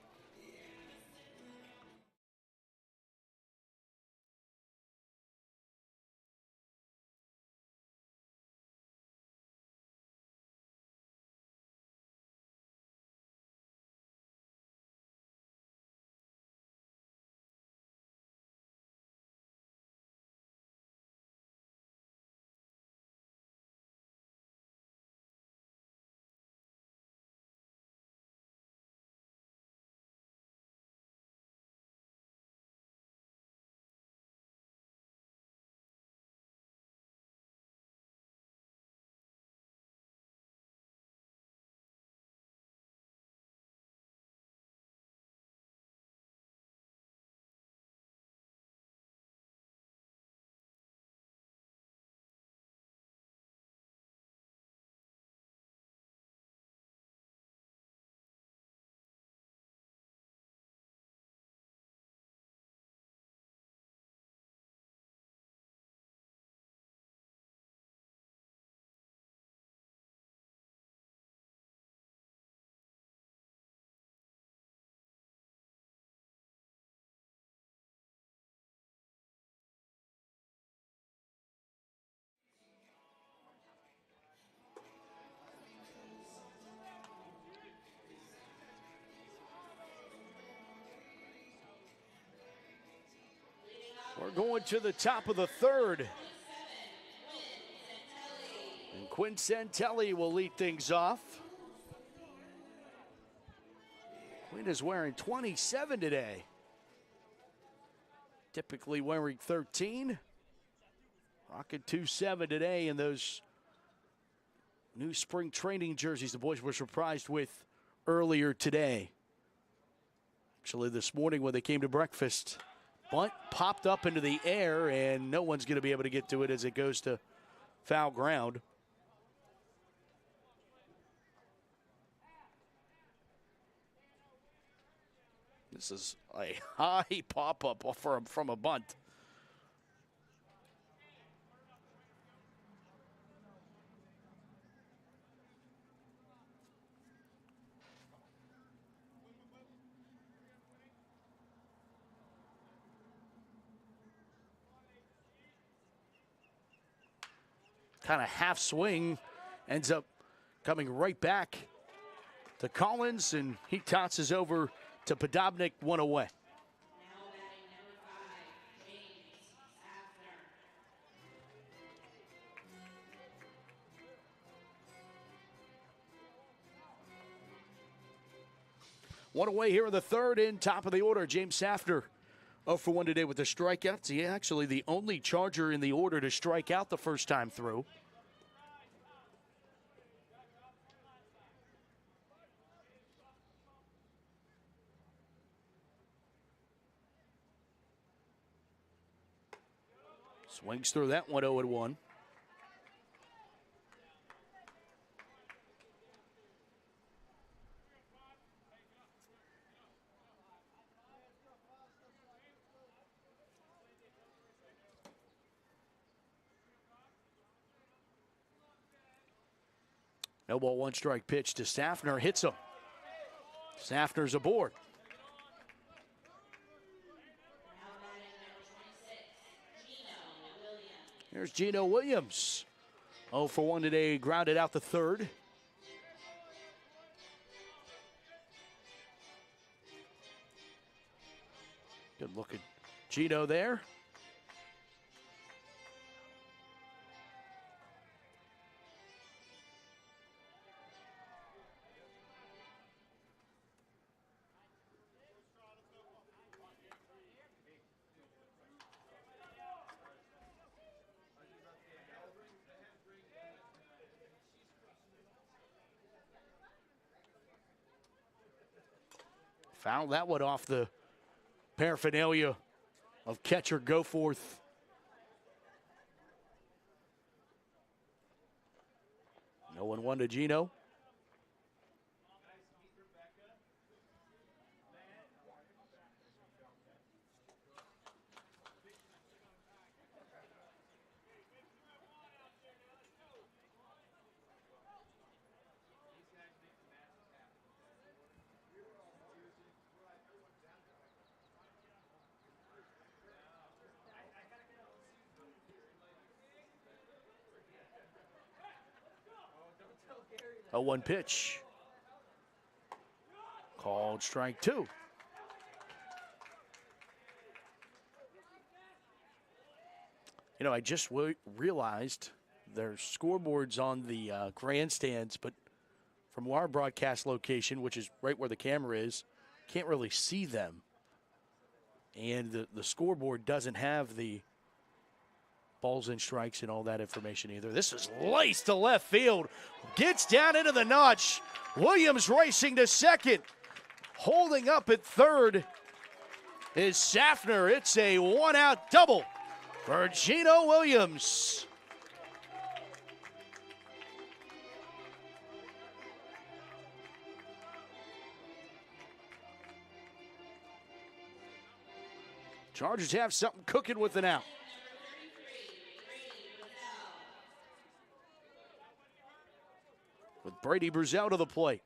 We're going to the top of the third. And Quinn Santelli will lead things off. Quinn is wearing 27 today. Typically wearing 13. Rocking 2-7 today in those new spring training jerseys the boys were surprised with earlier today. Actually, this morning when they came to breakfast bunt popped up into the air, and no one's going to be able to get to it as it goes to foul ground. This is a high pop-up from a bunt. Kind of half swing, ends up coming right back to Collins, and he tosses over to Podobnik, one away. One away here in the third, in top of the order, James Safner. 0 for 1 today with the strikeouts. He actually the only Charger in the order to strike out the first time through. Swings through that one, 0-1. No ball, one strike pitch to Safner, hits him. Safner's aboard. Here's Gino Williams. 0 for 1 today, grounded out the third. Good looking Gino there. Fouled that one off the paraphernalia of catcher Goforth. No 1-1 to Gino. A 1 pitch. Called strike 2. You know, I just realized there's scoreboards on the grandstands, but from our broadcast location, which is right where the camera is, can't really see them. And the scoreboard doesn't have the balls and strikes and all that information either. This is laced to left field. Gets down into the notch. Williams racing to second. Holding up at third is Safner. It's a one-out double for Gino Williams. Chargers have something cooking with an out. With Brady Bruzel to the plate.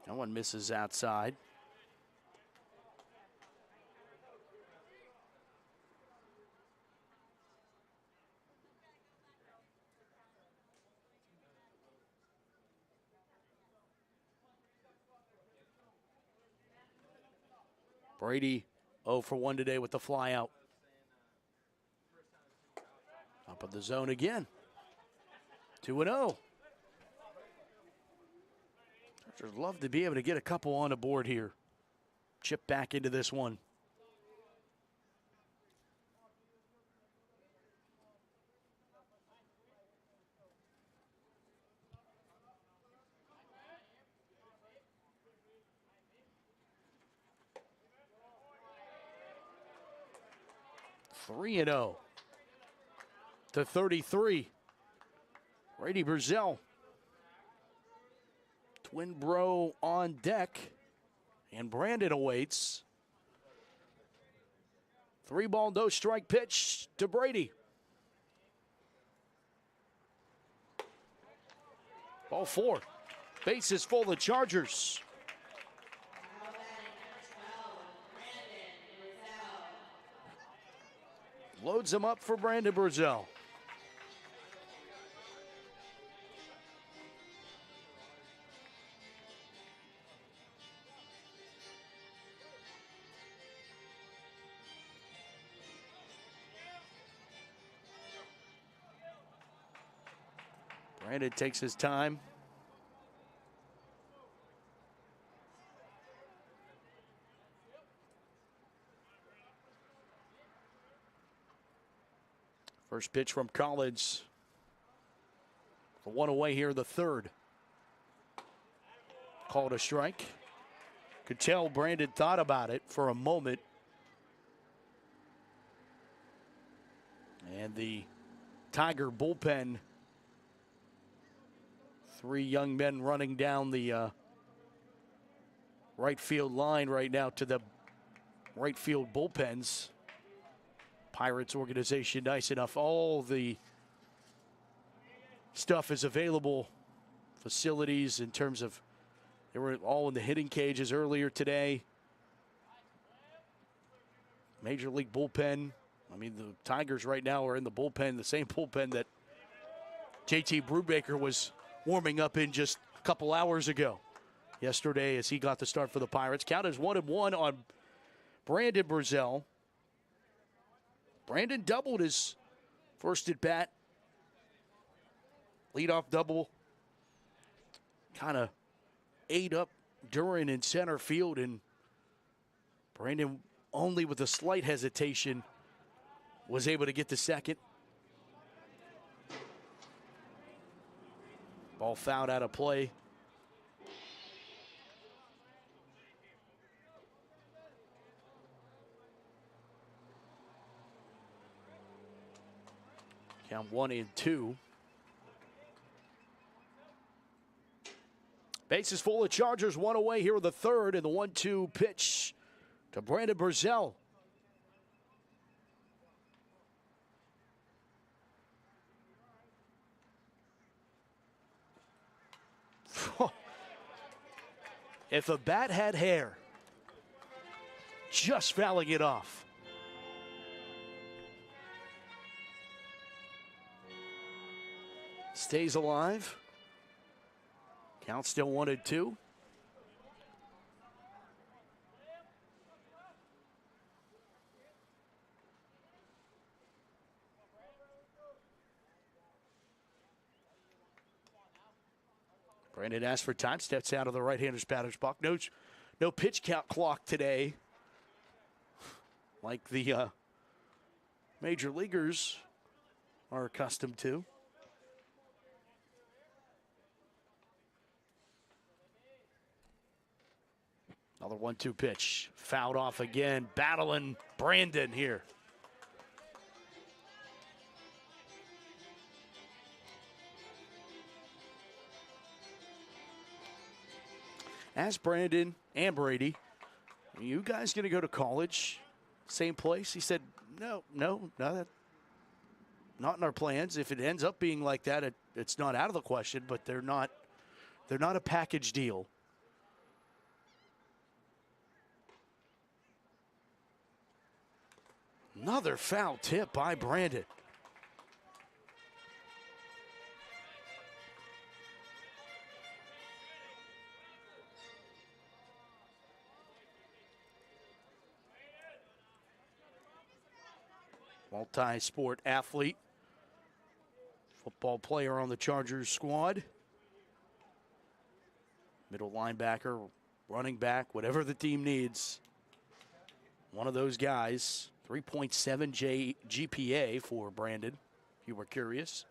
No one misses outside. Brady 0 for 1 today with the fly out. Up in the zone again. 2-0. Chargers love to be able to get a couple on the board here. chip back into this one. Three and 0 to 33. Brady Brazell. Twin bro on deck. And Brandon awaits. 3-ball, no strike pitch to Brady. Ball 4. Bases full, the Chargers. Loads him up for Brandon Brazell. Brandon takes his time. First pitch from Collins. For one away here, the third. Called a strike. Could tell Brandon thought about it for a moment. And the Tiger bullpen. 3 young men running down the right field line right now to the right field bullpens. Pirates organization nice enough. All the stuff is available. Facilities in terms of, they were all in the hitting cages earlier today. Major League bullpen. I mean, the Tigers right now are in the bullpen, the same bullpen that JT Brubaker was warming up in just a couple hours ago. Yesterday as he got the start for the Pirates. Count is 1-1 on Brandon Brazell. Brandon doubled his first at bat. Leadoff double. Kind of ate up Duran in center field, and Brandon, only with a slight hesitation, was able to get to second. Ball fouled out of play. Count 1-2. Bases full of Chargers, one away here with the third, and the 1-2 pitch to Brandon Brazell. If a bat had hair, just fouling it off. Stays alive. Count still 1-2. Brandon asks for time, steps out of the right-hander's batter's box. No pitch count clock today, like the major leaguers are accustomed to. Another 1-2 pitch, fouled off again, battling Brandon here. Ask Brandon and Brady, are you guys going to go to college? Same place? He said, no, not in our plans. If it ends up being like that, it's not out of the question, but they're not a package deal. Another foul tip by Brandon. Multi-sport athlete, football player on the Chargers squad. Middle linebacker, running back, whatever the team needs. one of those guys. 3.7 GPA for Brandon, if you were curious.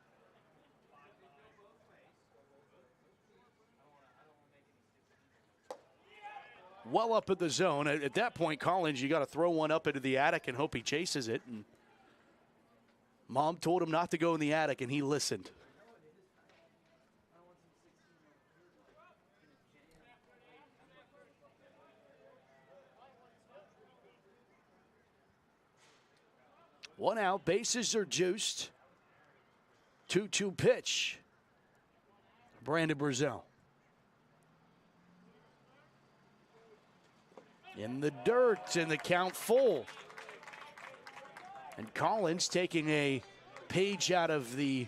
Well up in the zone. At that point, Collins, you got to throw one up into the attic and hope he chases it. And Mom told him not to go in the attic, and he listened. One out, bases are juiced. 2-2 pitch. Brandon Brazil. In the dirt, and the count full. And Collins taking a page out of the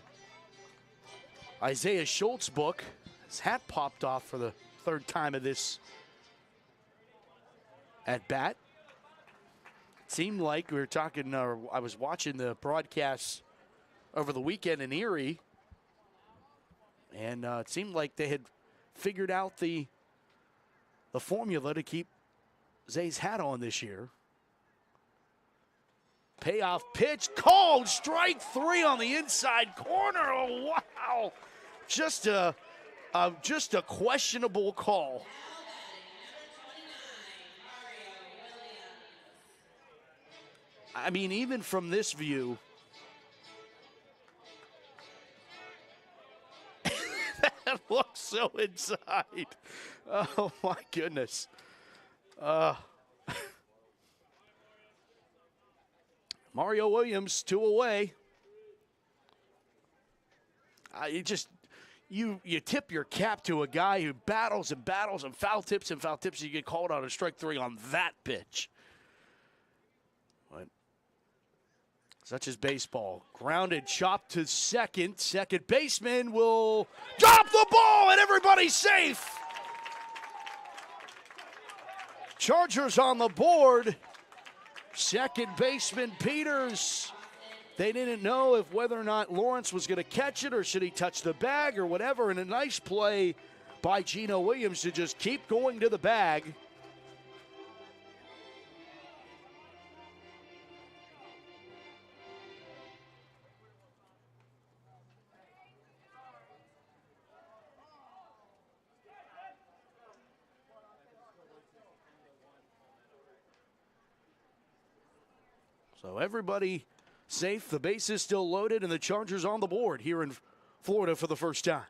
Isaiah Schultz book. His hat popped off for the third time of this at bat. It seemed like we were talking, I was watching the broadcasts over the weekend in Erie, and it seemed like they had figured out the formula to keep Zay's hat on this year. Payoff pitch, called, strike 3 on the inside corner. Oh, wow. Just a questionable call. I mean, even from this view, that looks so inside. Oh, my goodness. Mario Williams, 2 away. You tip your cap to a guy who battles and battles and foul tips, and you get called on a strike 3 on that pitch. But such is baseball. Grounded, chopped to second. Second baseman will drop the ball, and everybody's safe. Chargers on the board. Second baseman Peters. They didn't know if whether or not Lawrence was going to catch it or should he touch the bag or whatever. And a nice play by Geno Williams to just keep going to the bag. So everybody safe, the base is still loaded, and the Chargers on the board here in Florida for the first time.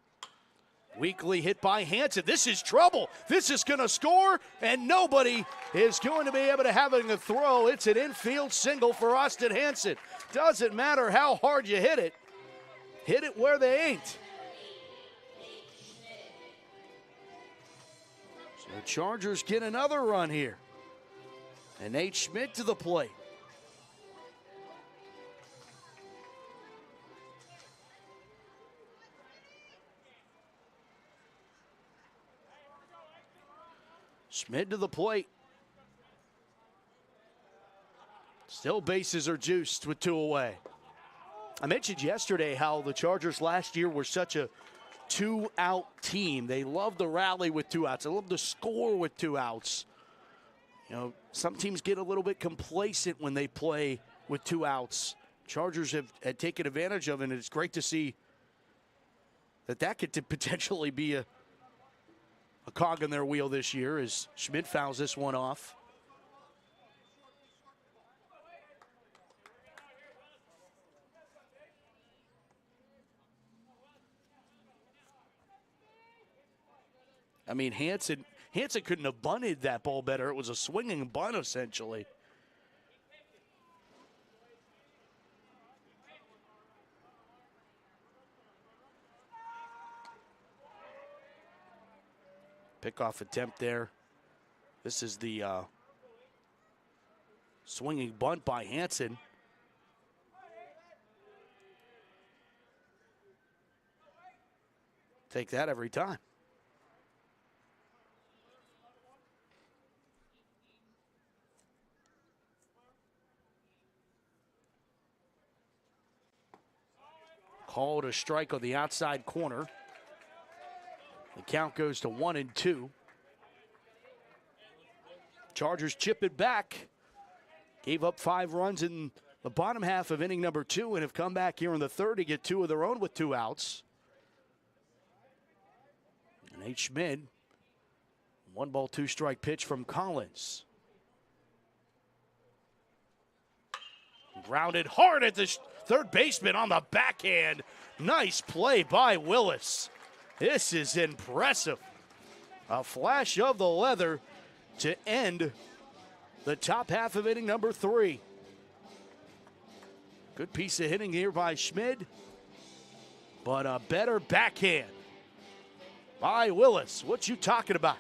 Weakly hit by Hansen. This is trouble. This is going to score, and nobody is going to be able to have a throw. It's an infield single for Austin Hansen. Doesn't matter how hard you hit it where they ain't. So the Chargers get another run here. And Nate Schmidt to the plate. Schmidt to the plate. Still bases are juiced with 2 away. I mentioned yesterday how the Chargers last year were such a 2-out team. They love to rally with 2 outs. They love to score with 2 outs. You know, some teams get a little bit complacent when they play with 2 outs. Chargers had taken advantage of it, and it's great to see that could potentially be a cog in their wheel this year as Schmidt fouls this one off. I mean, Hansen couldn't have bunted that ball better. It was a swinging bunt, essentially. Pickoff attempt there. This is the swinging bunt by Hansen. Take that every time. Called a strike on the outside corner. The count goes to 1-2. Chargers chip it back. Gave up 5 runs in the bottom half of inning number 2 and have come back here in the third to get 2 of their own with 2 outs. And H. Schmid, 1-ball, 2-strike pitch from Collins. Grounded hard at the third baseman on the backhand. Nice play by Willis. This is impressive. A flash of the leather to end the top half of inning number 3. Good piece of hitting here by Schmid, but a better backhand by Willis. What you talking about?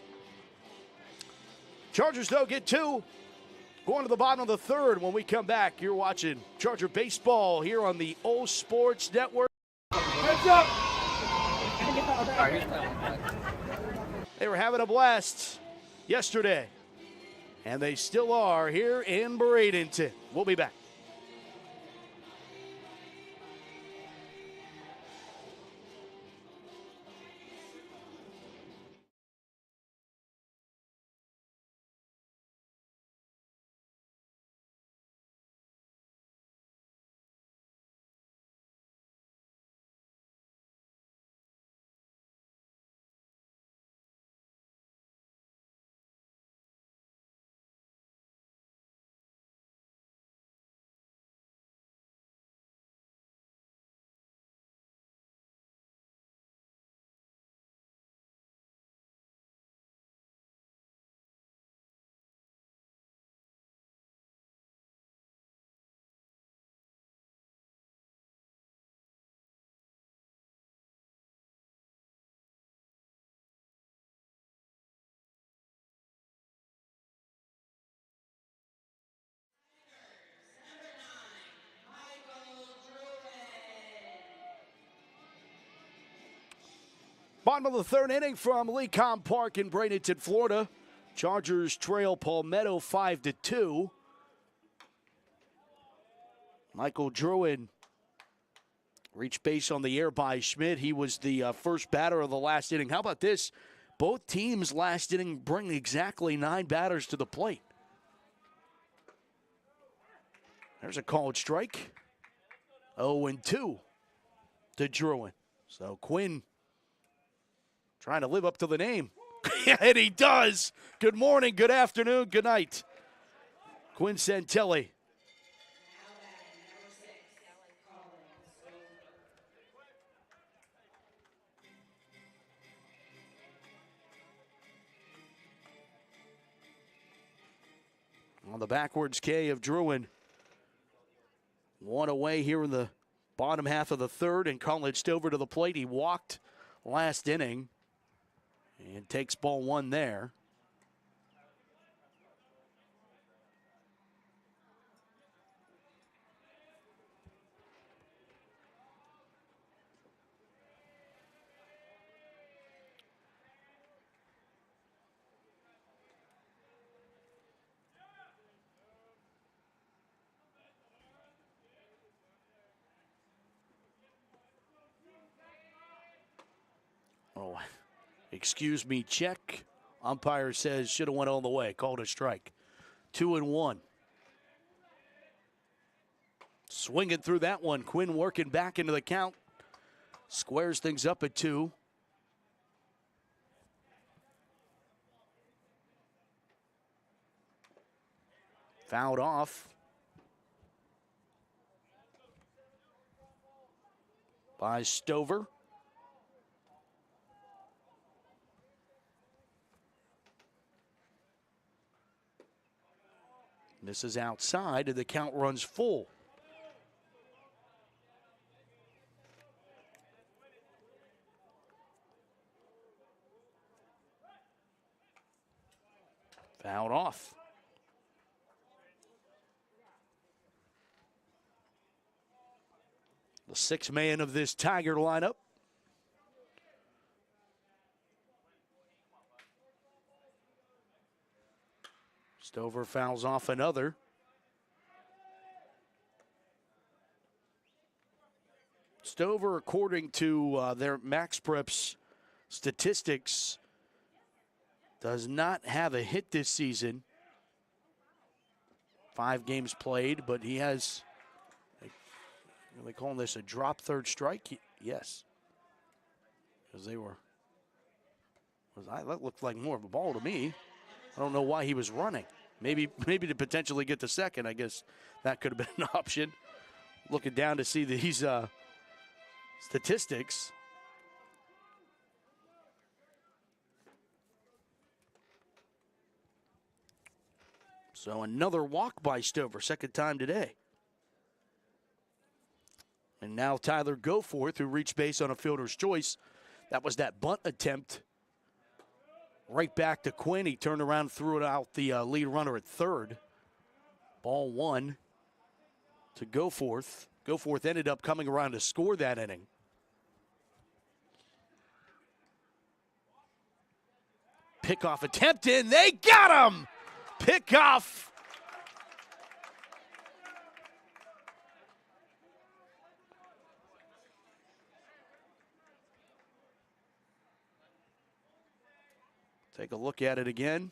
Chargers, though, get 2. Going to the bottom of the third. When we come back, you're watching Charger Baseball here on the OLSH Sports Network. Heads up! They were having a blast yesterday, and they still are here in Bradenton. We'll be back. Bottom of the third inning from LECOM Park in Bradenton, Florida. Chargers trail Palmetto 5-2. Michael Druin reached base on the air by Schmid. He was the first batter of the last inning. How about this? Both teams last inning bring exactly 9 batters to the plate. There's a called strike. 0-2 to Druin. So Quinn trying to live up to the name. And he does. Good morning, good afternoon, good night. Quinn Santelli. On the backwards K of Druin. 1 away here in the bottom half of the third, and Colin Stover to the plate. He walked last inning and takes ball 1 there. Oh, excuse me, check. Umpire says should have went all the way. Called a strike. 2-1. Swinging through that one. Quinn working back into the count. Squares things up at 2. Fouled off by Stover. This is outside, and the count runs full. Fouled off. The 6th man of this Tiger lineup. Stover fouls off another. Stover, according to their Max Preps statistics, does not have a hit this season 5 games played, but he has, are they calling this a drop third strike? Yes. Because that looked like more of a ball to me. I don't know why he was running. Maybe to potentially get the second. I guess that could have been an option. Looking down to see these statistics. So another walk by Stover, second time today. And now Tyler Goforth, who reached base on a fielder's choice. That was that bunt attempt. Right back to Quinn. He turned around, threw it out the lead runner at third. Ball 1 to Goforth. Goforth ended up coming around to score that inning. Pickoff attempt in. They got him! Pickoff. Take a look at it again.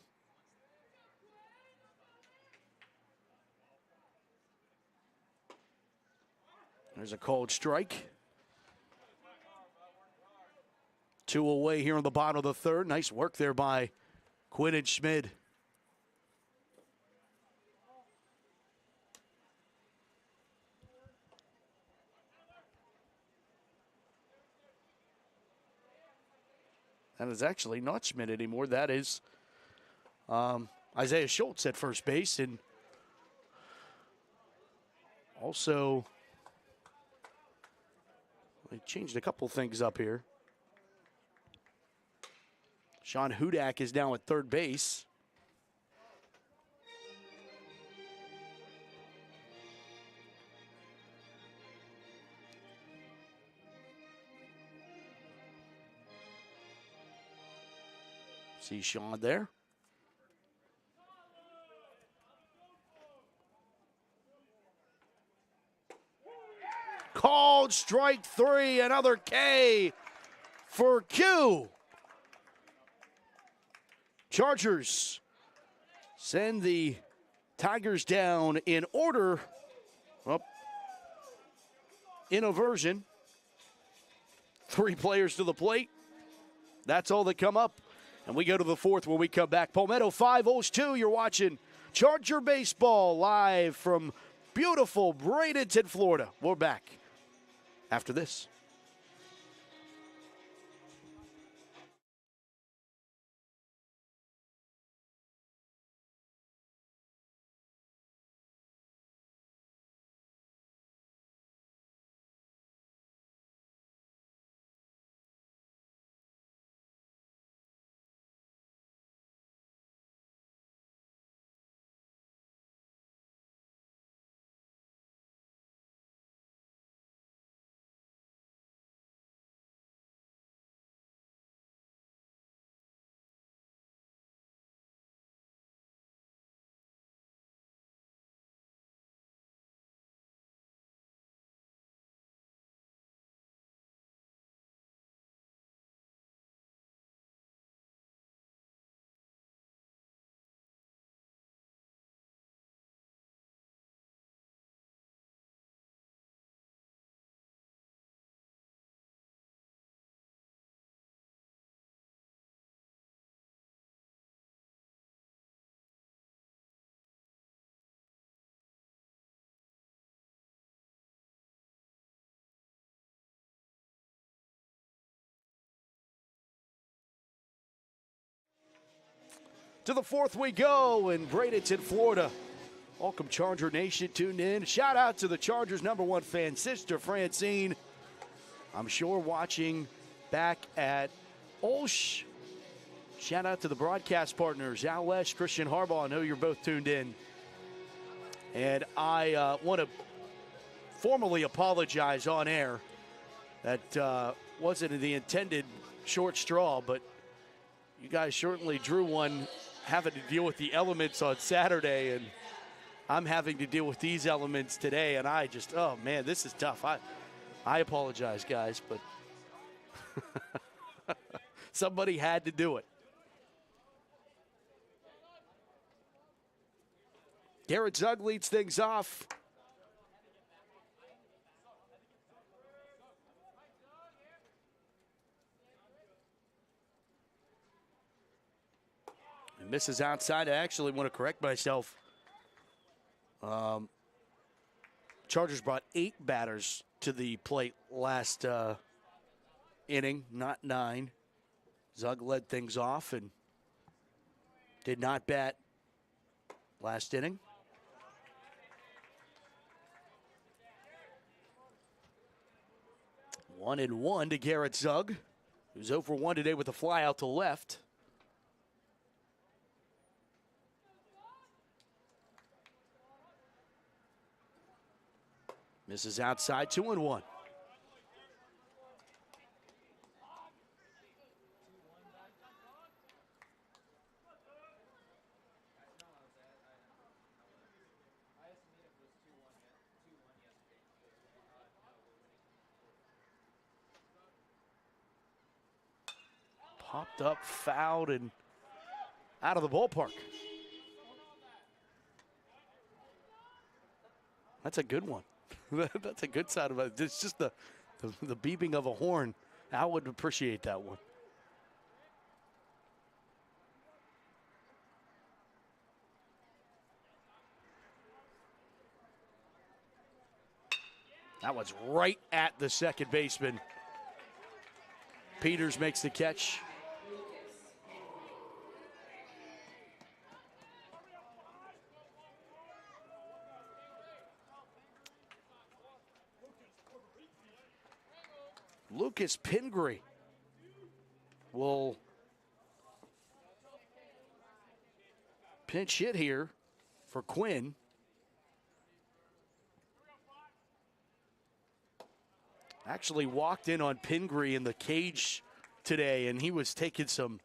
There's a called strike. 2 away here on the bottom of the third. Nice work there by Quinn and Schmid. That is actually not Schmidt anymore. That is Isaiah Schultz at first base. And also, they changed a couple things up here. Sean Hudak is now at third base. See Sean there. Called strike 3, another K for Q. Chargers send the Tigers down in order. Well, in aversion. 3 players to the plate. That's all that come up. And we go to the 4th when we come back. Palmetto 5, OLSH 2. You're watching Charger Baseball live from beautiful Bradenton, Florida. We're back after this. To the 4th we go in Bradenton, Florida. Welcome, Charger Nation, tuned in. Shout out to the Chargers' #1 fan, Sister Francine. I'm sure watching back at OLSH. Shout out to the broadcast partners, OLSH, Christian Harbaugh. I know you're both tuned in. And I want to formally apologize on air. That wasn't the intended short straw, but you guys certainly drew one having to deal with the elements on Saturday, and I'm having to deal with these elements today, and I just, oh man, this is tough. I apologize, guys, but somebody had to do it. Garrett Zug leads things off. And misses outside. I actually want to correct myself. Chargers brought 8 batters to the plate last inning, not 9. Zug led things off and did not bat last inning. 1-1 to Garrett Zug, who's 0 for 1 today with a fly out to left. Misses outside, 2-1. Popped up, fouled, and out of the ballpark. That's a good one. That's a good side of it. It's just the beeping of a horn. Al would appreciate that one. That was right at the second baseman. Peters makes the catch. Lucas Pingree will pinch hit here for Quinn. Actually walked in on Pingree in the cage today, and he was taking some,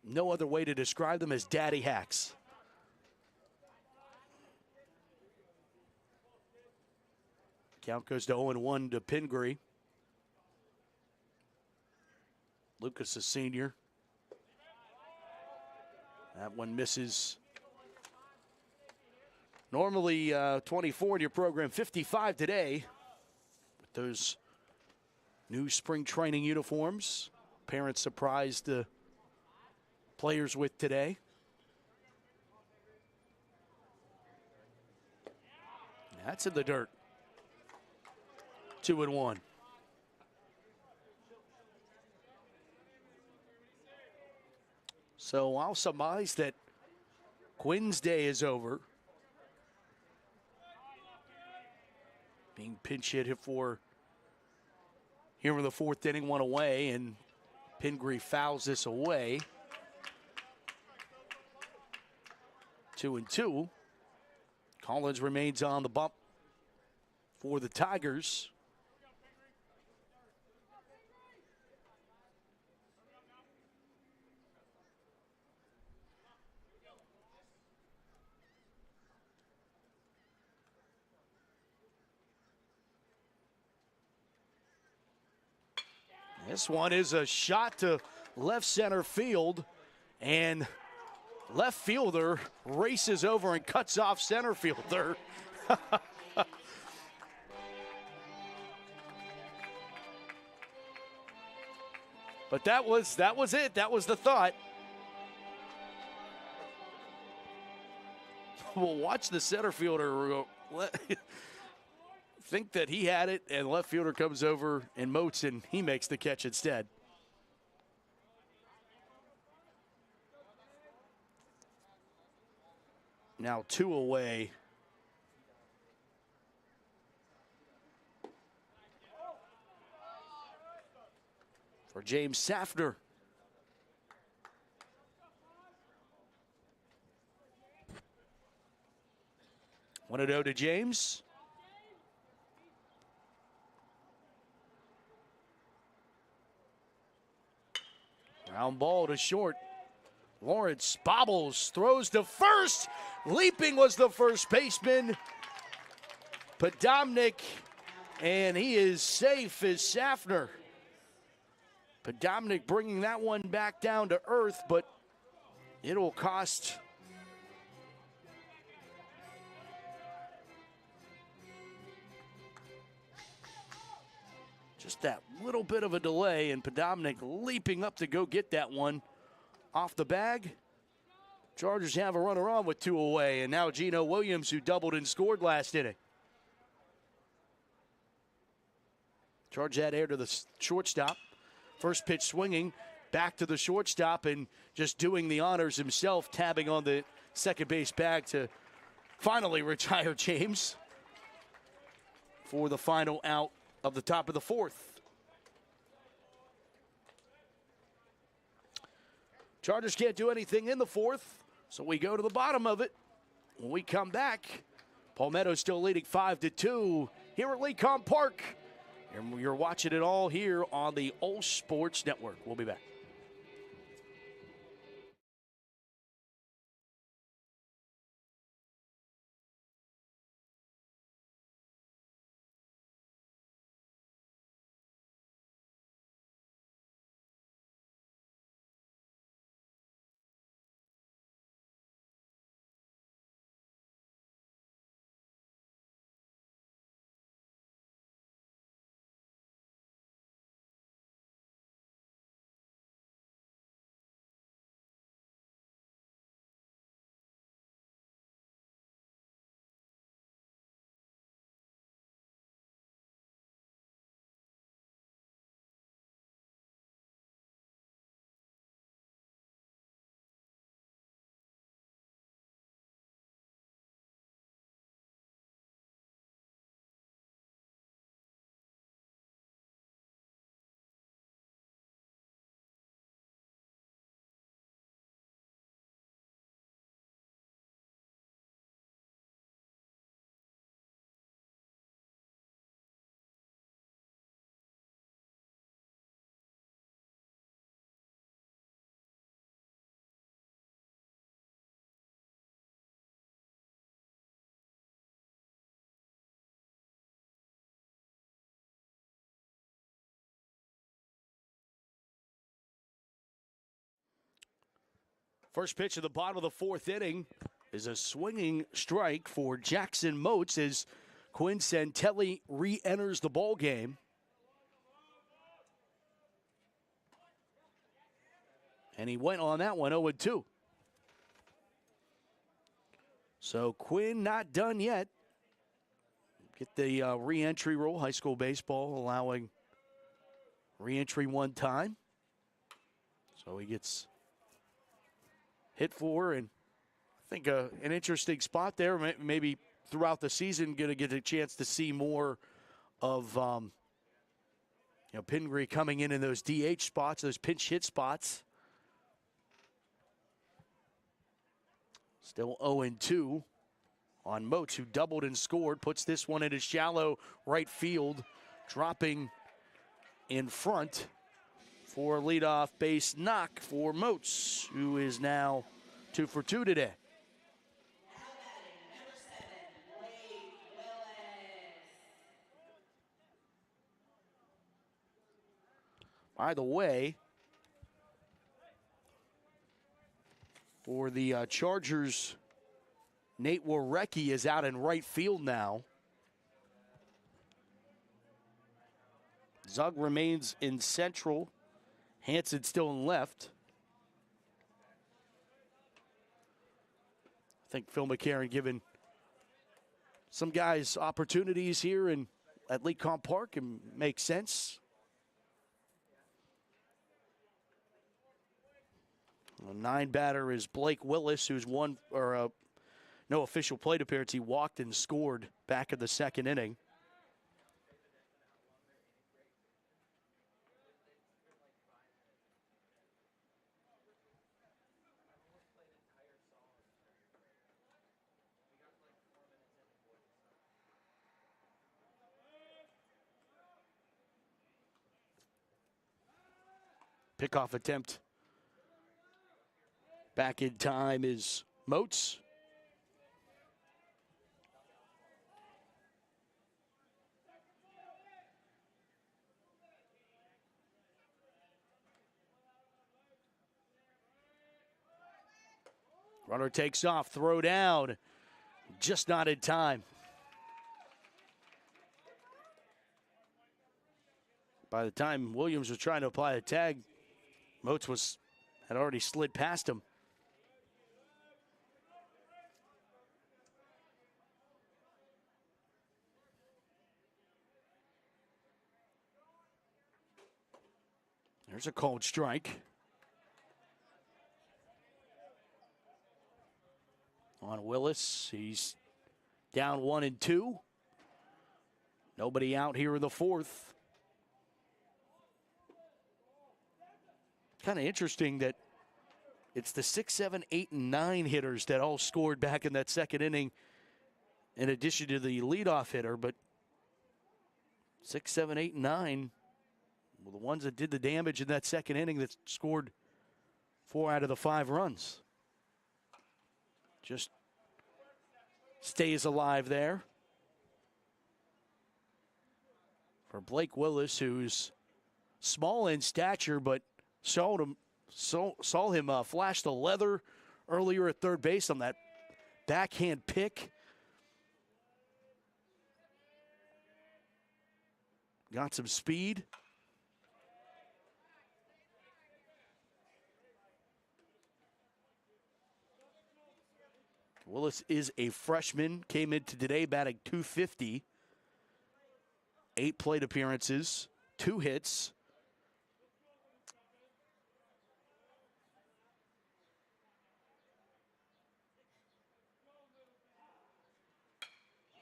no other way to describe them as daddy hacks. Count goes to 0-1 to Pingree. Lucas, a senior. That one misses. Normally 24 in your program, 55 today. With those new spring training uniforms. Parents surprised the players with today. That's in the dirt. 2-1. So I'll surmise that Quinn's day is over. Being pinch hit for here in the 4th inning, 1 away, and Pingree fouls this away. 2-2. Collins remains on the bump for the Tigers. This one is a shot to left center field, and left fielder races over and cuts off center fielder. But that was it. That was the thought. We'll watch the center fielder think that he had it, and left fielder comes over and moats, and he makes the catch instead. Now 2 away. For James Safner. Want to go to James. Ground ball to short. Lawrence bobbles, throws to first. Leaping was the first baseman, Podomnik, and he is safe as Safner. Podomnik bringing that one back down to earth, but it'll cost Just that little bit of a delay, and Podomnik leaping up to go get that one off the bag. Chargers have a runner on with 2 away, and now Geno Williams, who doubled and scored last inning. Charge that air to the shortstop. First pitch swinging, back to the shortstop, and just doing the honors himself, tabbing on the second base bag to finally retire James for the final out of the top of the 4th. Chargers can't do anything in the 4th, so we go to the bottom of it. When we come back, Palmetto still leading 5-2 here at LECOM Park. And you're watching it all here on the OLSH Sports Network. We'll be back. First pitch of the bottom of the 4th inning is a swinging strike for Jackson Moats as Quinn Santelli re-enters the ball game. And he went on that one 0-2. So Quinn not done yet. Get the re-entry rule, high school baseball allowing re-entry 1 time. So he gets hit for, and I think an interesting spot there. Maybe throughout the season, going to get a chance to see more of Pingree coming in those DH spots, those pinch hit spots. Still 0-2 on Moats, who doubled and scored. Puts this one into shallow right field, dropping in front for a leadoff base knock for Moats, who is now 2 for 2 today. By the way, for the Chargers, Nate Warecki is out in right field now. Zug remains in central. Hanson still in left. I think Phil McCarron giving some guys opportunities here at LECOM Park, and makes sense. A 9 batter is Blake Willis, who's no official plate appearance. He walked and scored back in the 2nd inning. Pickoff attempt back in time is Moats. Runner takes off, throw down, just not in time. By the time Williams was trying to apply a tag, Moats had already slid past him. There's a called strike. On Willis, he's down 1-2. Nobody out here in the fourth. Kind of interesting that it's the 6, 7, 8, and 9 hitters that all scored back in that second inning, in addition to the leadoff hitter. But 6, 7, 8, and 9 were the ones that did the damage in that second inning that scored 4 out of the 5 runs. Just stays alive there for Blake Willis, who's small in stature, but saw him flash the leather earlier at third base on that backhand pick. Got some speed. Willis is a freshman, came into today batting .250. 8 plate appearances, 2 hits.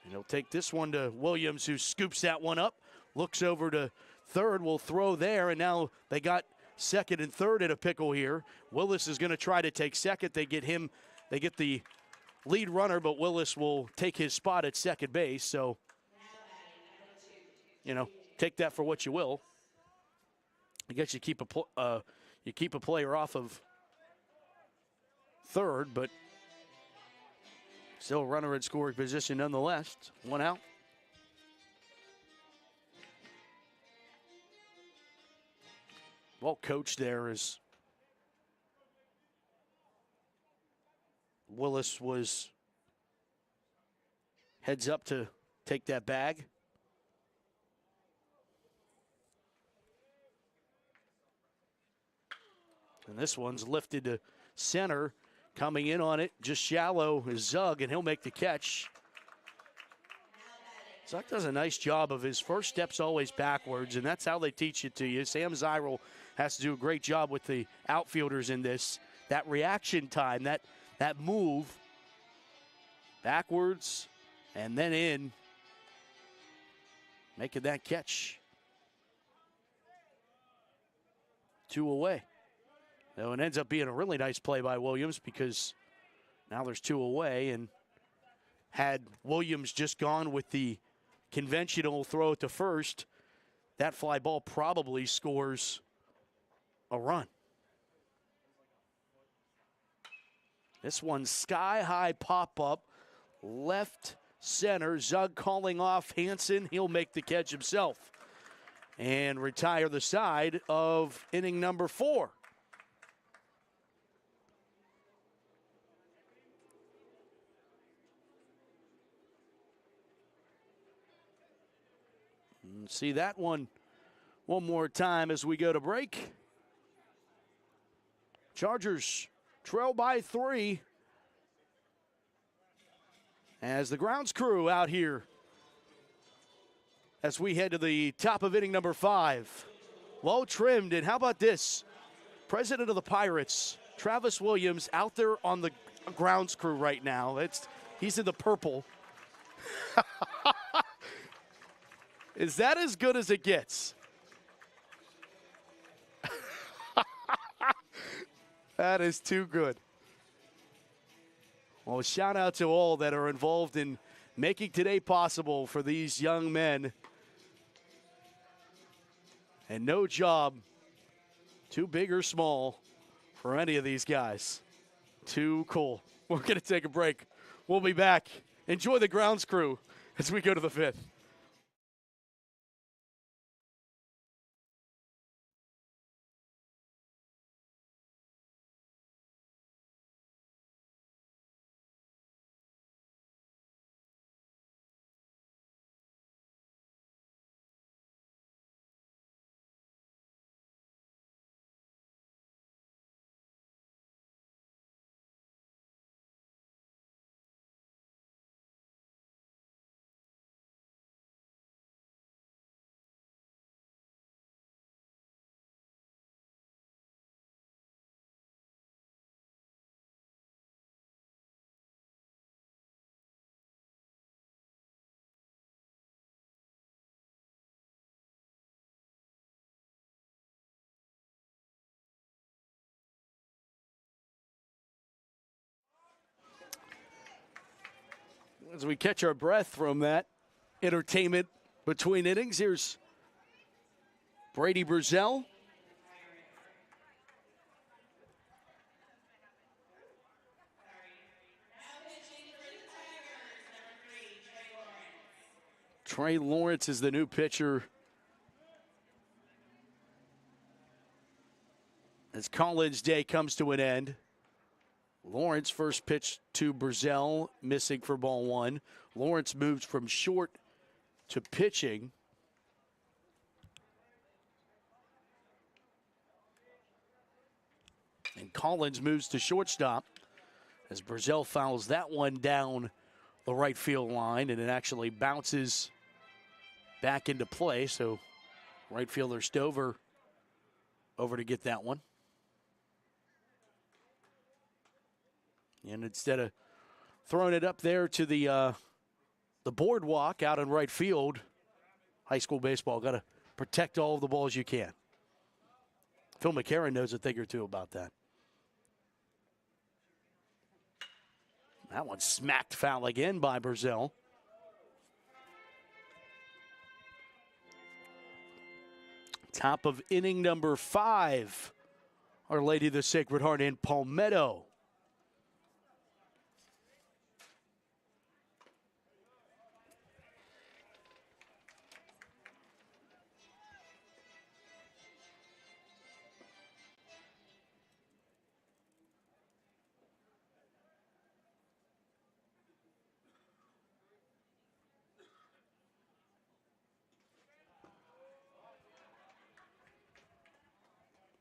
And he'll take this one to Williams, who scoops that one up, looks over to third, will throw there, and now they got second and third in a pickle here. Willis is going to try to take second. They get the lead runner, but Willis will take his spot at second base. So, take that for what you will. I guess you keep a player off of third, but still a runner in scoring position nonetheless. 1 out. Well coached there as Willis was heads up to take that bag. And this one's lifted to center. Coming in on it, just shallow is Zug, and he'll make the catch. Zug does a nice job of his first step's always backwards, and that's how they teach it to you. Sam Zyril has to do a great job with the outfielders in this. That reaction time, that move backwards and then in, making that catch. 2 away. So it ends up being a really nice play by Williams, because now there's 2 away, and had Williams just gone with the conventional throw to first, that fly ball probably scores a run. This one's sky-high pop-up, left center. Zug calling off Hansen. He'll make the catch himself and retire the side of inning number 4. See that one more time as we go to break. Chargers trail by 3 as the grounds crew out here as we head to the top of inning number 5. Well trimmed, and how about this? President of the Pirates, Travis Williams, out there on the grounds crew right now. He's in the purple. Is that as good as it gets? That is too good. Well, shout out to all that are involved in making today possible for these young men. And no job too big or small for any of these guys. Too cool. We're going to take a break. We'll be back. Enjoy the grounds crew as we go to the 5th. As we catch our breath from that entertainment between innings, here's Brady Brazell. Trey Lawrence is the new pitcher. As College Day comes to an end, Lawrence first pitch to Brazell, missing for ball one. Lawrence moves from short to pitching. And Collins moves to shortstop as Brazell fouls that one down the right field line, and it actually bounces back into play. So right fielder Stover over to get that one. And instead of throwing it up there to the boardwalk out in right field, high school baseball, got to protect all of the balls you can. Phil McCarron knows a thing or two about that. That one smacked foul again by Brazell. Top of inning number 5. Our Lady of the Sacred Heart in Palmetto.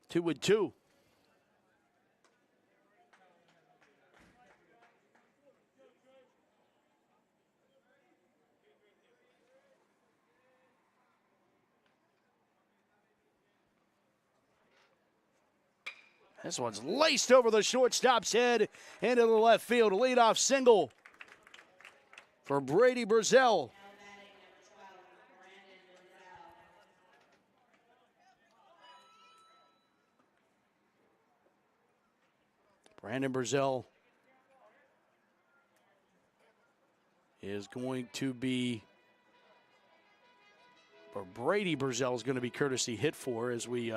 Two with two. This one's laced over the shortstop's head into the left field. A leadoff single for Brady Brazell. Brandon Brazell is going to be, or Brady Brazell is going to be courtesy hit for, as we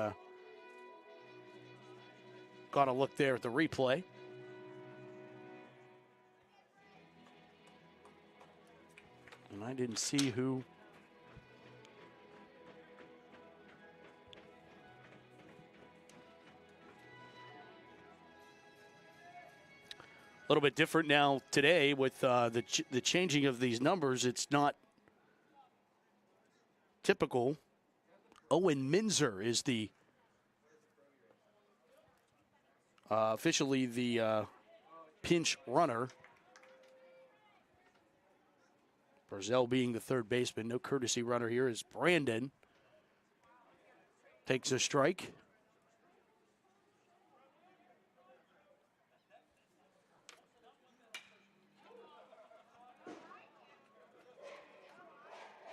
got a look there at the replay. And I didn't see who. A little bit different now today with the changing of these numbers. It's not typical. Owen Minzer is the officially the pinch runner. Brazell being the third baseman. No courtesy runner here as Brandon takes a strike.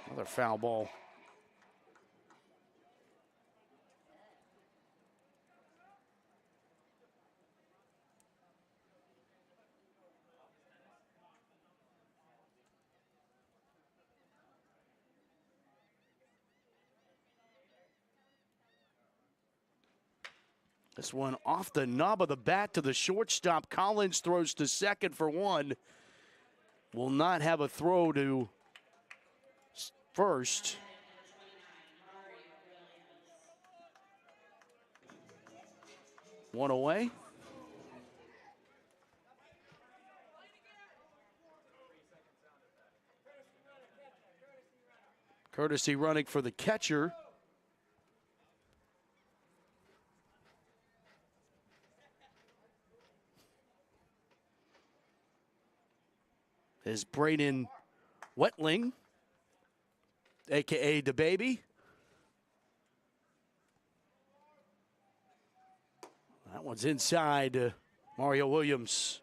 Another foul ball. This one off the knob of the bat to the shortstop. Collins throws to second for one. Will not have a throw to first. One away. Courtesy running for the catcher. Is Braden Wetling, a.k.a. the baby. That one's inside Mario Williams.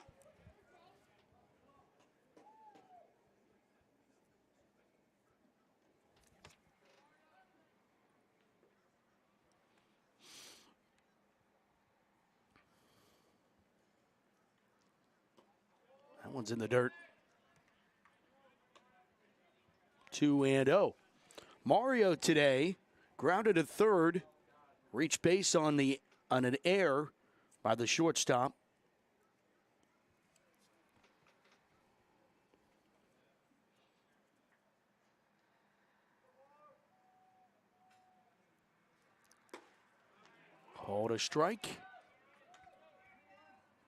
That one's in the dirt. 2-0. Mario today grounded at third, reached base on an error by the shortstop. Called a strike.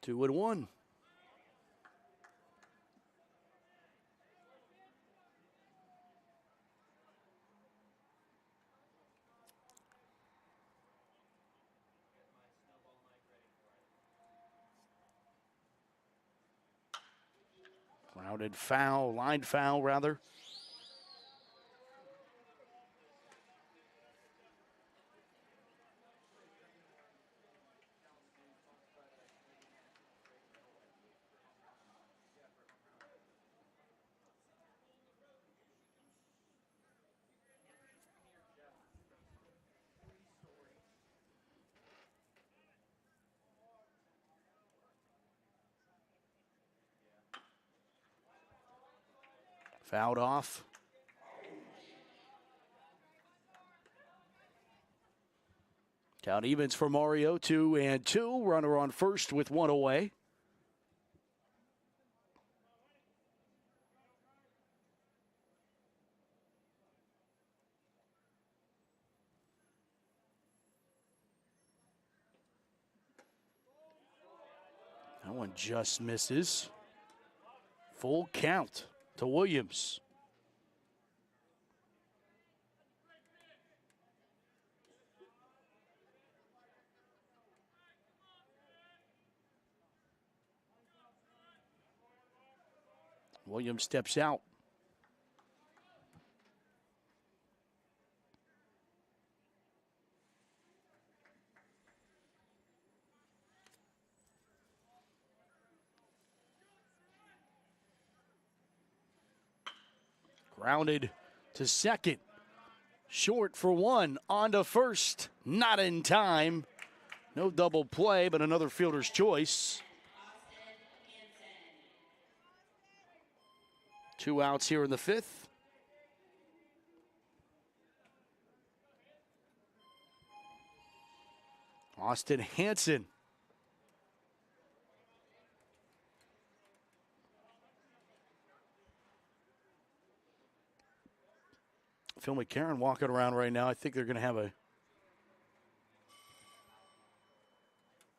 2-1. Grounded foul, line foul rather. Fouled off. Count evens for Mario, 2-2. Runner on first with one away. That one just misses. Full count to Williams. Williams steps out. Grounded to second. Short for one. On to first. Not in time. No double play, but another fielder's choice. 2 outs here in the fifth. Austin Hansen. Phil McCarron walking around right now. I think they're going to have a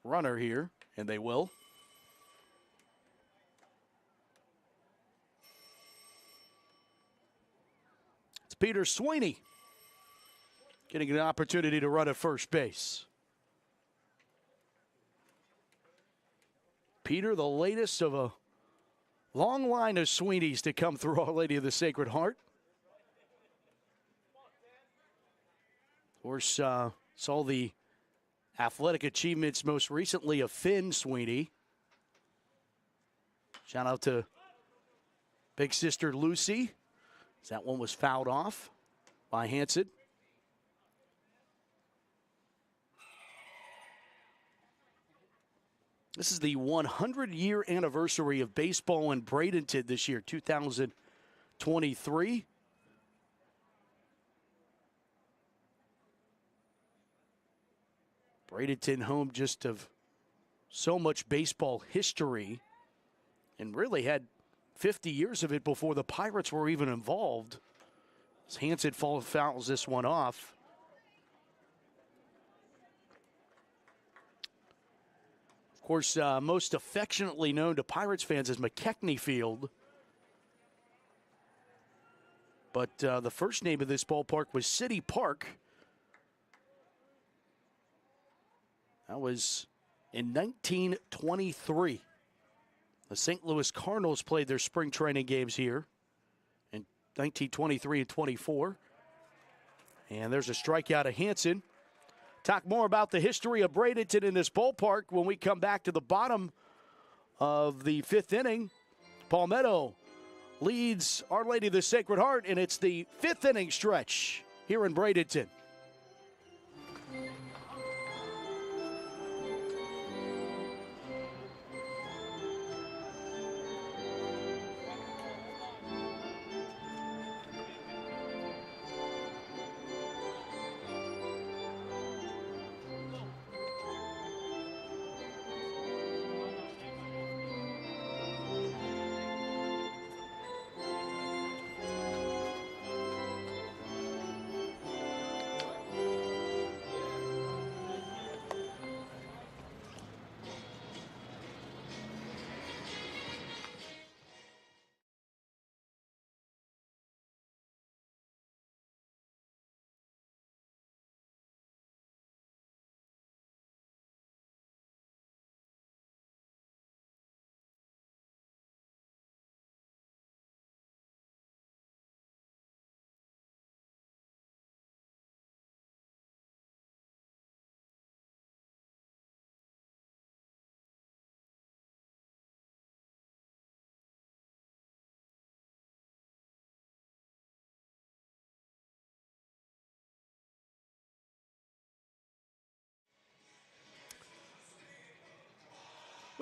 runner here, and they will. It's Peter Sweeney getting an opportunity to run at first base. Peter, the latest of a long line of Sweeneys to come through Our Lady of the Sacred Heart. Of course, saw the athletic achievements most recently of Finn Sweeney. Shout out to big sister Lucy, as that one was fouled off by Hansen. This is the 100-year anniversary of baseball in Bradenton this year, 2023. Bradenton, home just of so much baseball history, and really had 50 years of it before the Pirates were even involved. As Hansen fouls this one off. Of course, most affectionately known to Pirates fans as McKechnie Field. But the first name of this ballpark was City Park. That was in 1923. The St. Louis Cardinals played their spring training games here in 1923 and 24. And there's a strikeout of Hansen. Talk more about the history of Bradenton in this ballpark when we come back to the bottom of the fifth inning. Palmetto leads Our Lady of the Sacred Heart, and it's the fifth inning stretch here in Bradenton.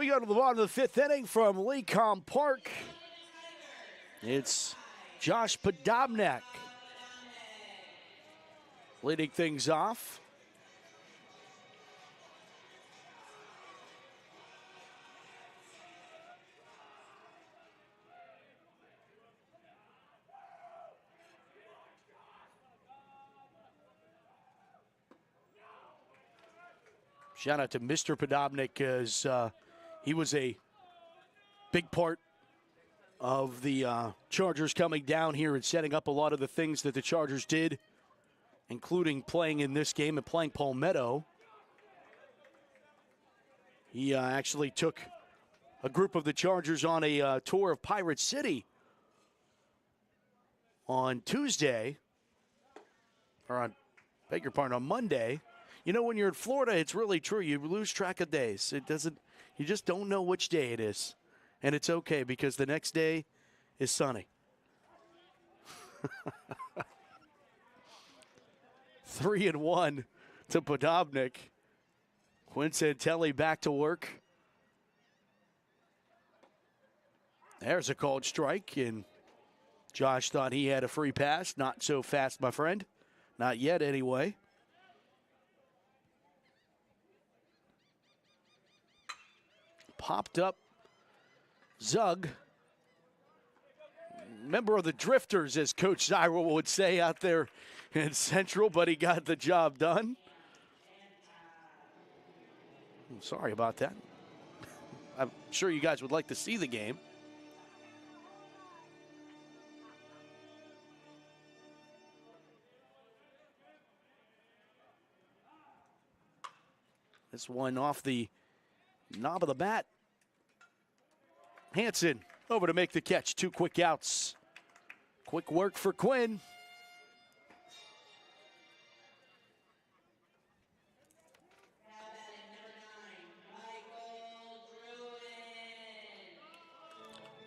We go to the bottom of the fifth inning from LECOM Park. It's Josh Podobnik leading things off. Shout out to Mr. Podobnik, as he was a big part of the Chargers coming down here and setting up a lot of the things that the Chargers did, including playing in this game and playing Palmetto. He actually took a group of the Chargers on a tour of Pirate City on Tuesday, or beg your pardon, on Monday. You know, when you're in Florida, it's really true. You lose track of days. You just don't know which day it is. And it's okay, because the next day is sunny. 3-1 to Podobnik. Quinn Santelli back to work. There's a called strike, and Josh thought he had a free pass. Not so fast, my friend. Not yet, anyway. Popped up Zug, member of the Drifters, as Coach Zyra would say out there in Central, but he got the job done. I'm sorry about that. I'm sure you guys would like to see the game. This one off the knob of the bat. Hanson over to make the catch. 2 quick outs. Quick work for Quinn.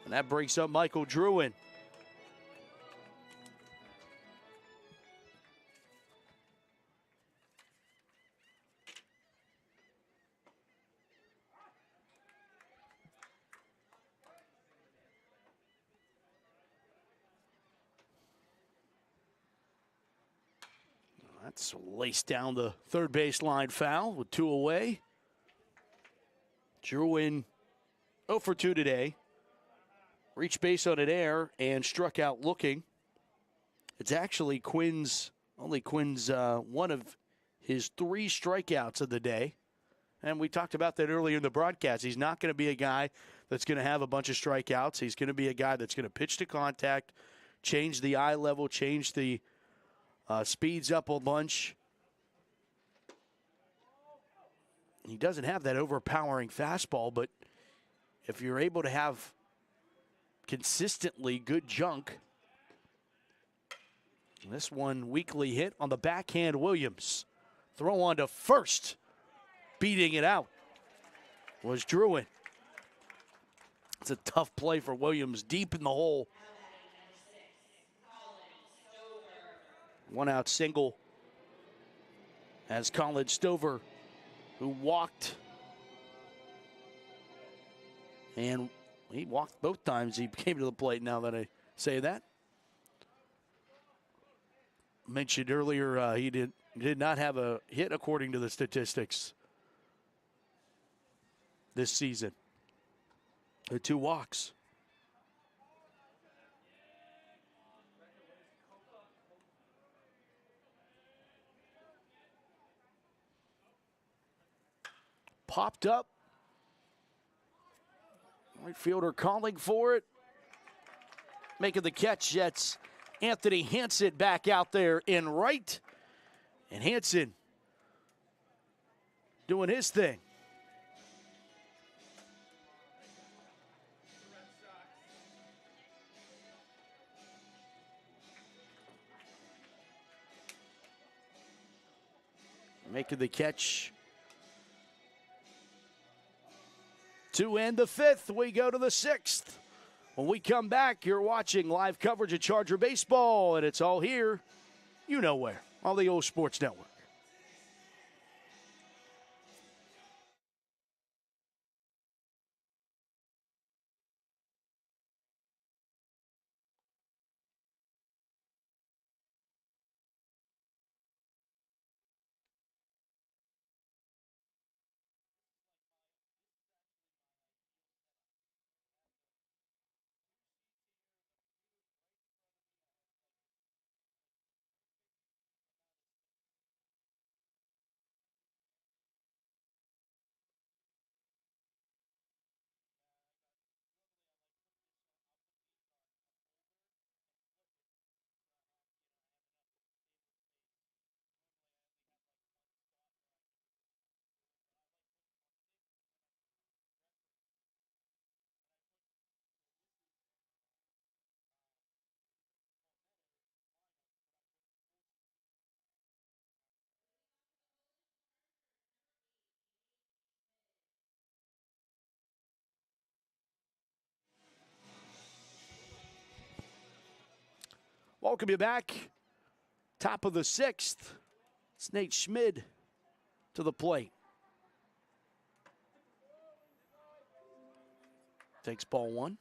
And that brings up Michael Druin. That's laced down the third baseline foul with 2 away. Druin 0 for 2 today. Reached base on an error and struck out looking. It's actually Quinn's one of his 3 strikeouts of the day. And we talked about that earlier in the broadcast. He's not going to be a guy that's going to have a bunch of strikeouts. He's going to be a guy that's going to pitch to contact, change the eye level, change the speeds up a bunch. He doesn't have that overpowering fastball, but if you're able to have consistently good junk. This one weakly hit on the backhand. Williams. Throw on to first. Beating it out was Druin. It's a tough play for Williams, deep in the hole. 1 out single as Colin Stover, who walked, and he walked both times he came to the plate, now that I say that. Mentioned earlier, he did not have a hit according to the statistics this season. The 2 walks. Popped up. Right fielder calling for it. Making the catch. That's Anthony Hanson back out there in right. And Hanson doing his thing. Making the catch. To end the 5th, we go to the 6th. When we come back, you're watching live coverage of Charger baseball, and it's all here, you know where, on the OLSH Sports Network. welcome you back. Top of the 6th. It's Nate Schmid to the plate. Takes ball 1.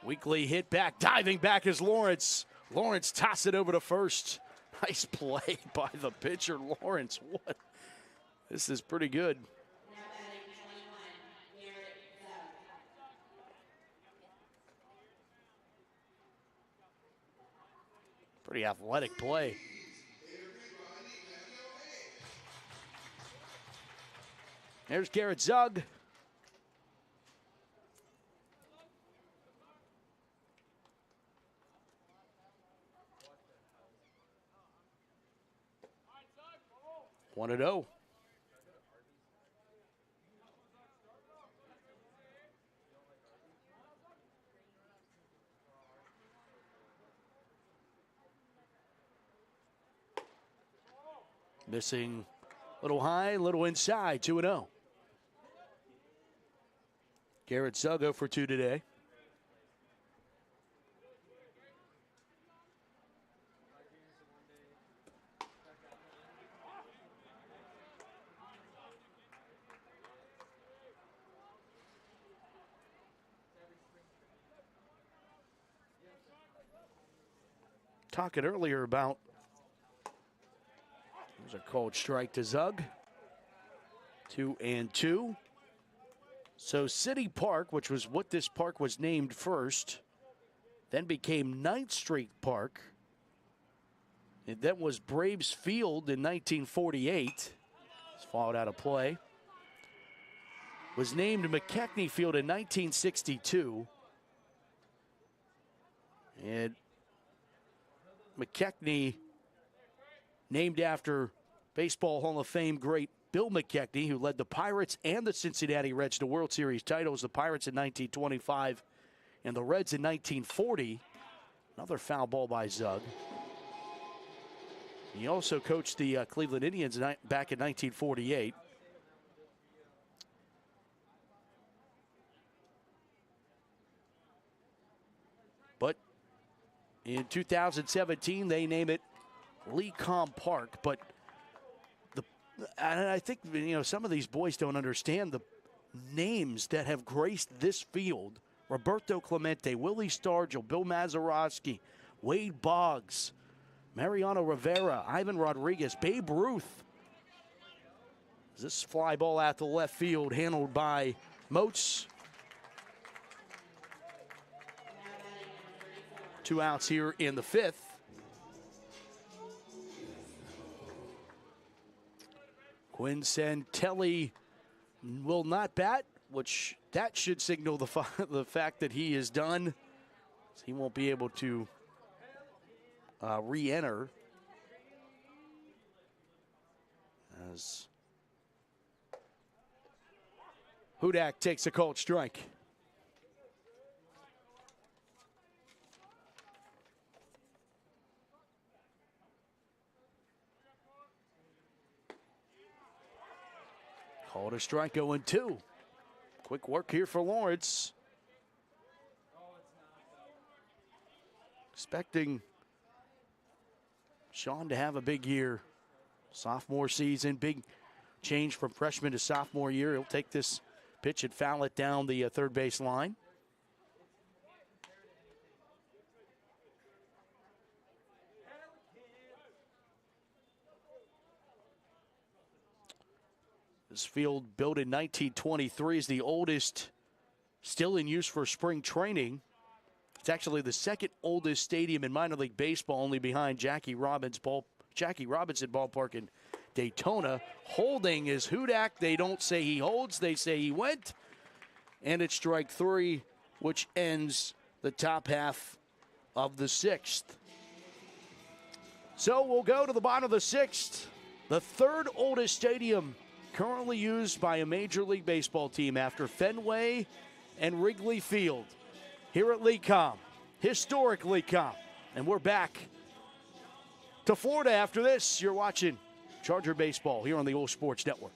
Weekly hit back, diving back is Lawrence. Lawrence tosses it over to first. Nice play by the pitcher, Lawrence. What? This is pretty good. Pretty athletic play. There's Garrett Zug. 1-0. Missing a little high, little inside, 2-0. Garrett Zug 0 for 2 today. Talking earlier about, there's a called strike to Zug. 2-2. So City Park, which was what this park was named first, then became 9th Street Park. And that was Braves Field in 1948. It's followed out of play. Was named McKechnie Field in 1962. And McKechnie, named after Baseball Hall of Fame great Bill McKechnie, who led the Pirates and the Cincinnati Reds to World Series titles, the Pirates in 1925 and the Reds in 1940. Another foul ball by Zug. He also coached the Cleveland Indians back in 1948. But in 2017, they name it LECOM Park. But and I think, some of these boys don't understand the names that have graced this field. Roberto Clemente, Willie Stargell, Bill Mazeroski, Wade Boggs, Mariano Rivera, Ivan Rodriguez, Babe Ruth. This fly ball out to left field, handled by Moats. 2 outs here in the 5th. Quinn Santelli will not bat, which that should signal the fact that he is done. He won't be able to re-enter. As Hudak takes a called strike. Called a strike, 0-2. Quick work here for Lawrence. Expecting Sean to have a big year. Sophomore season, big change from freshman to sophomore year. He'll take this pitch and foul it down the third base line. This field, built in 1923, is the oldest still in use for spring training. It's actually the second oldest stadium in minor league baseball, only behind Jackie Robinson Ballpark in Daytona. Holding is Hudak. They don't say he holds, they say he went. And it's strike 3, which ends the top half of the 6th. So we'll go to the bottom of the 6th. The third oldest stadium currently used by a Major League Baseball team after Fenway and Wrigley Field. Here at LECOM, historic LECOM. And we're back to Florida after this. You're watching Charger Baseball here on the OLSH Sports Network.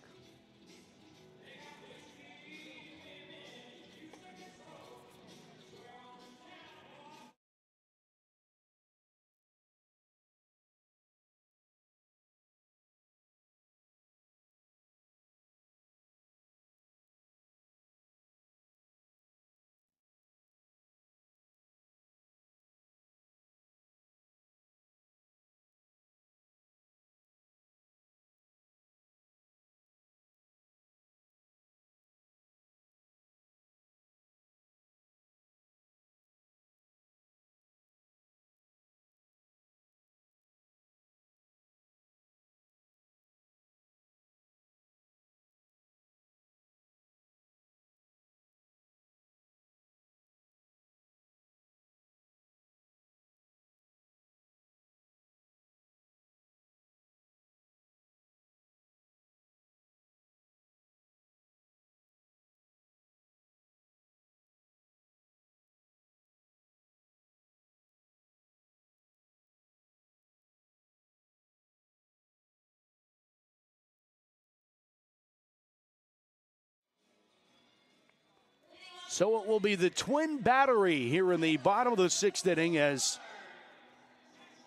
So it will be the twin battery here in the bottom of the sixth inning as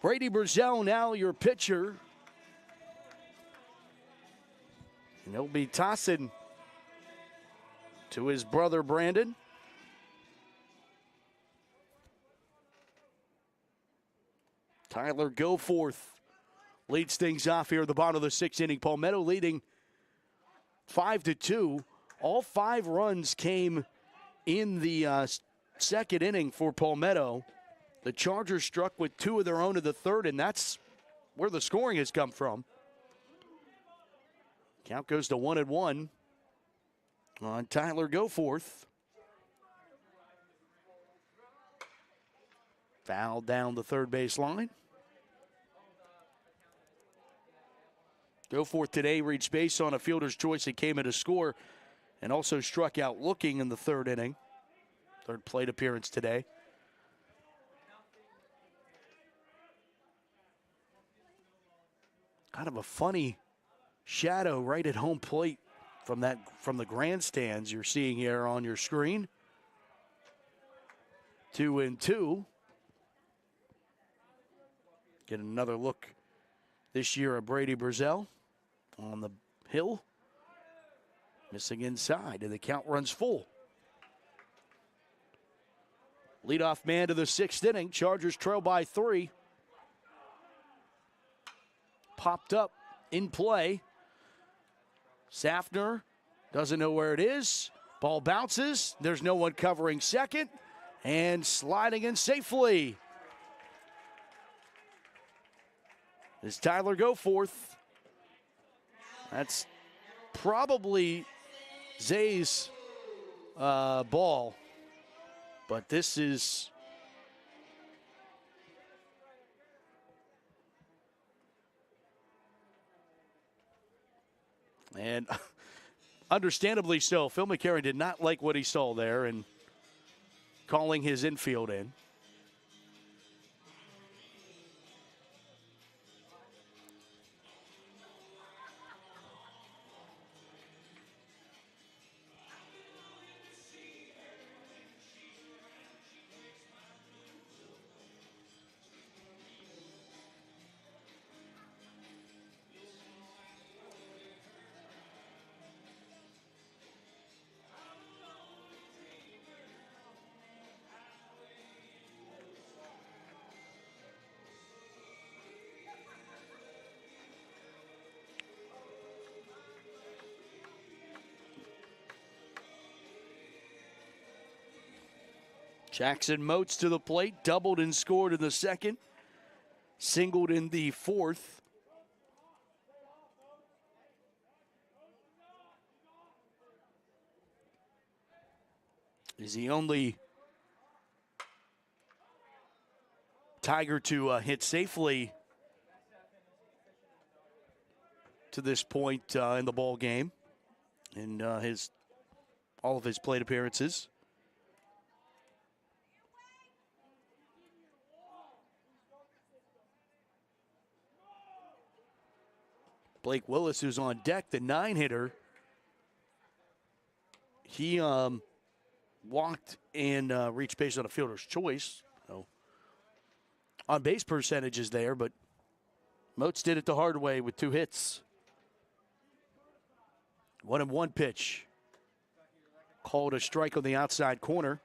Brady Brazel now your pitcher. And he'll be tossing to his brother Brandon. Tyler Goforth leads things off here at the bottom of the sixth inning. Palmetto leading 5-2. All 5 runs came in the second inning for Palmetto. The Chargers struck with 2 of their own in the third, and that's where the scoring has come from. Count goes to 1-1 on Tyler Goforth. Foul down the third base line. Goforth today reached base on a fielder's choice and came in to score, and also struck out looking in the third inning. Third plate appearance today. Kind of a funny shadow right at home plate from the grandstands you're seeing here on your screen. 2-2. Get another look this year at Brady Brazel on the hill. Missing inside, and the count runs full. Leadoff man to the sixth inning. Chargers trail by 3. Popped up in play. Safner doesn't know where it is. Ball bounces. There's no one covering second. And sliding in safely is Tyler Goforth. That's probably Zay's ball, but this is and understandably so. Phil McCarron did not like what he saw there and calling his infield in. Jackson Moats to the plate, doubled and scored in the second, singled in the fourth. Is the only Tiger to hit safely to this point in the ball game in all of his plate appearances. Blake Willis, who's on deck, the 9-hitter. He walked and reached base on a fielder's choice. So on base percentage is there, but Moats did it the hard way with 2 hits. 1-1 pitch. Called a strike on the outside corner.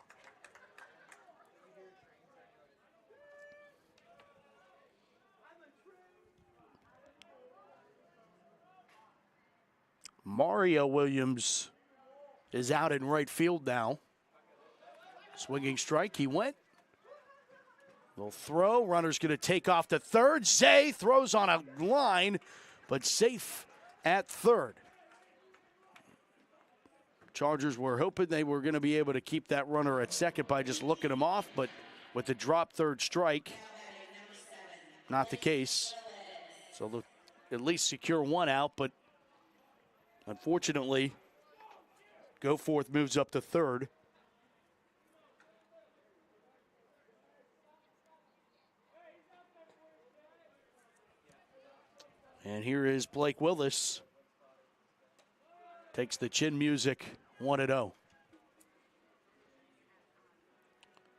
Mario Williams is out in right field now. Swinging strike, he went. Little throw, runner's going to take off to third. Zay throws on a line, but safe at third. Chargers were hoping they were going to be able to keep that runner at second by just looking him off, but with the drop third strike, not the case. So they'll at least secure 1 out, but unfortunately, Goforth moves up to third. And here is Blake Willis. Takes the chin music, 1-0.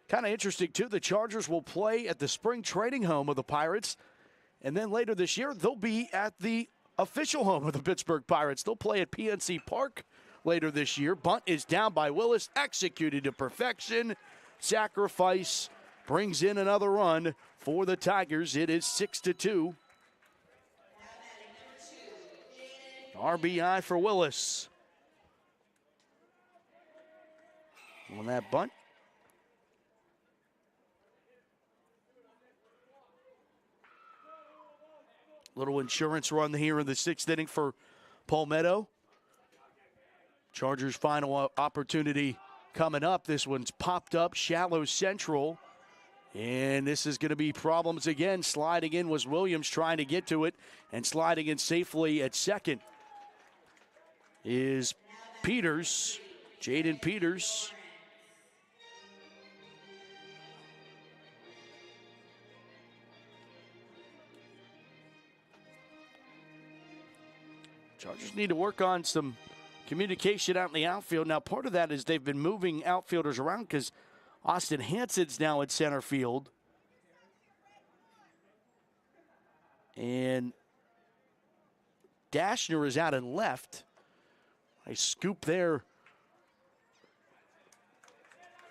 Kind of interesting, too. The Chargers will play at the spring training home of the Pirates. And then later this year, they'll be at the official home of the Pittsburgh Pirates. They'll play at PNC Park later this year. Bunt is down by Willis, executed to perfection. Sacrifice brings in another run for the Tigers. It is 6-2. RBI for Willis. On that bunt. Little insurance run here in the 6th inning for Palmetto. Chargers' final opportunity coming up. This one's popped up, shallow central. And this is going to be problems again. Sliding in was Williams trying to get to it, and sliding in safely at second is Peters, Jaden Peters. Chargers need to work on some communication out in the outfield. Now, part of that is they've been moving outfielders around because Austin Hansen's now in center field. And Dashner is out in left. A scoop there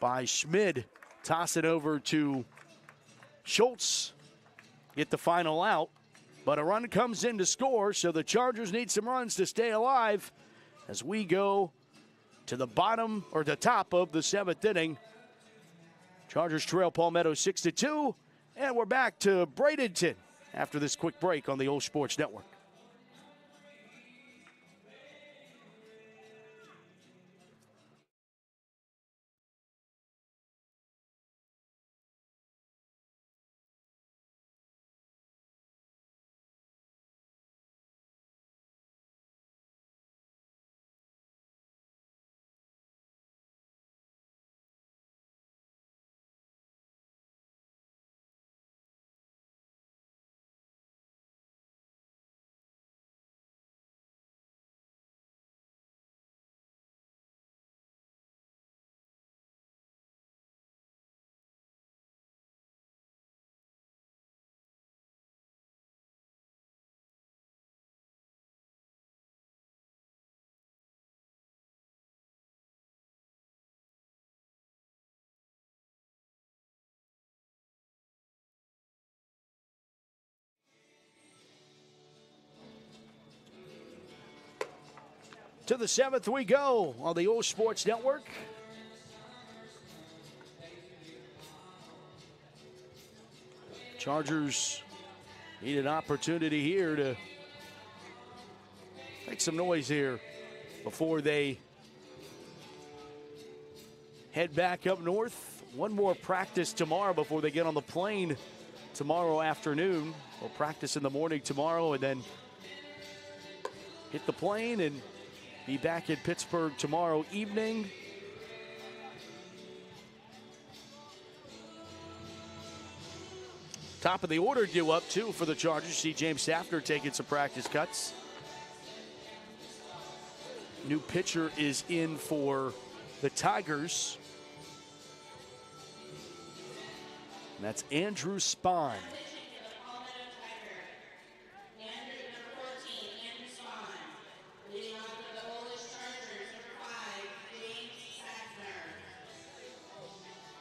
by Schmid. Toss it over to Schultz. Get the final out. But a run comes in to score, so the Chargers need some runs to stay alive as we go to the bottom or the top of the 7th inning. Chargers trail Palmetto 6-2, and we're back to Bradenton after this quick break on the OLSH Sports Network. To the 7th we go on the OLSH Sports Network. Chargers need an opportunity here to make some noise here before they head back up north. One more practice tomorrow before they get on the plane tomorrow afternoon. We'll practice in the morning tomorrow and then hit the plane and be back in Pittsburgh tomorrow evening. Top of the order due up, too, for the Chargers. See James Safner taking some practice cuts. New pitcher is in for the Tigers. And that's Andrew Spahn.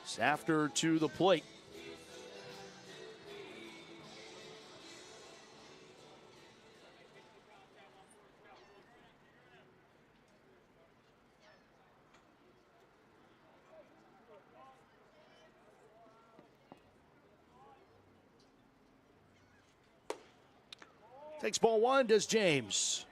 Safner to the plate. Takes ball one, does James.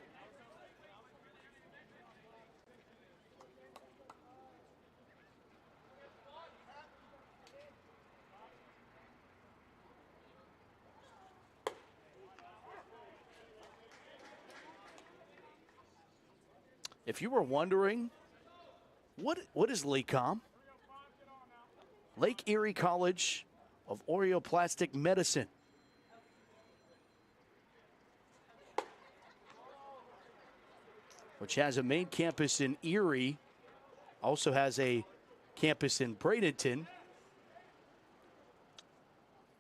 If you were wondering, what is LECOM? Lake Erie College of Oreoplastic Medicine. Which has a main campus in Erie, also has a campus in Bradenton.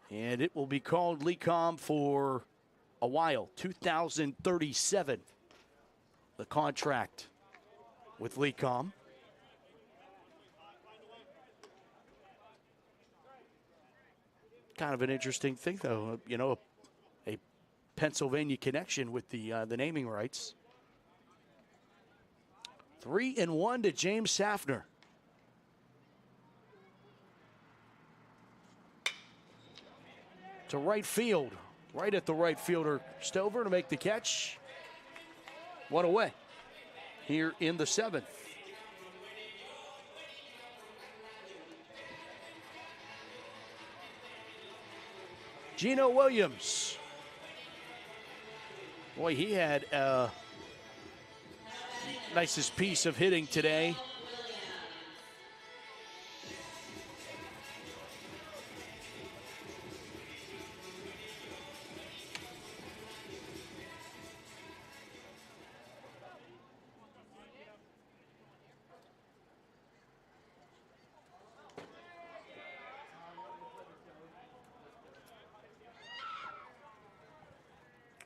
And it will be called LECOM for a while, 2037, the contract with LECOM. Kind of an interesting thing, though, you know, a Pennsylvania connection with the naming rights. 3-1 to James Safner. To right field, right at the right fielder, Stover to make the catch. One away here in the 7th. Gino Williams. Boy, he had nicest piece of hitting today.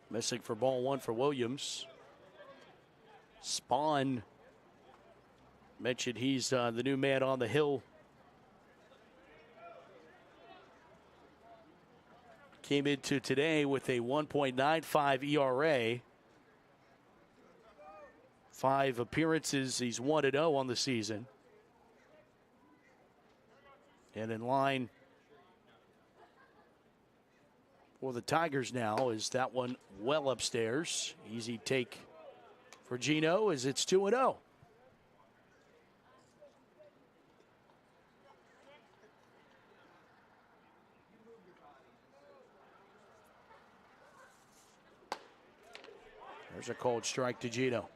Missing for ball one for Williams. Spahn mentioned he's the new man on the hill. Came into today with a 1.95 ERA. 5 appearances, he's 1-0 on the season. And in line for the Tigers now is that one well upstairs. Easy take for Gino as it's 2-0. There's a cold strike to Gino.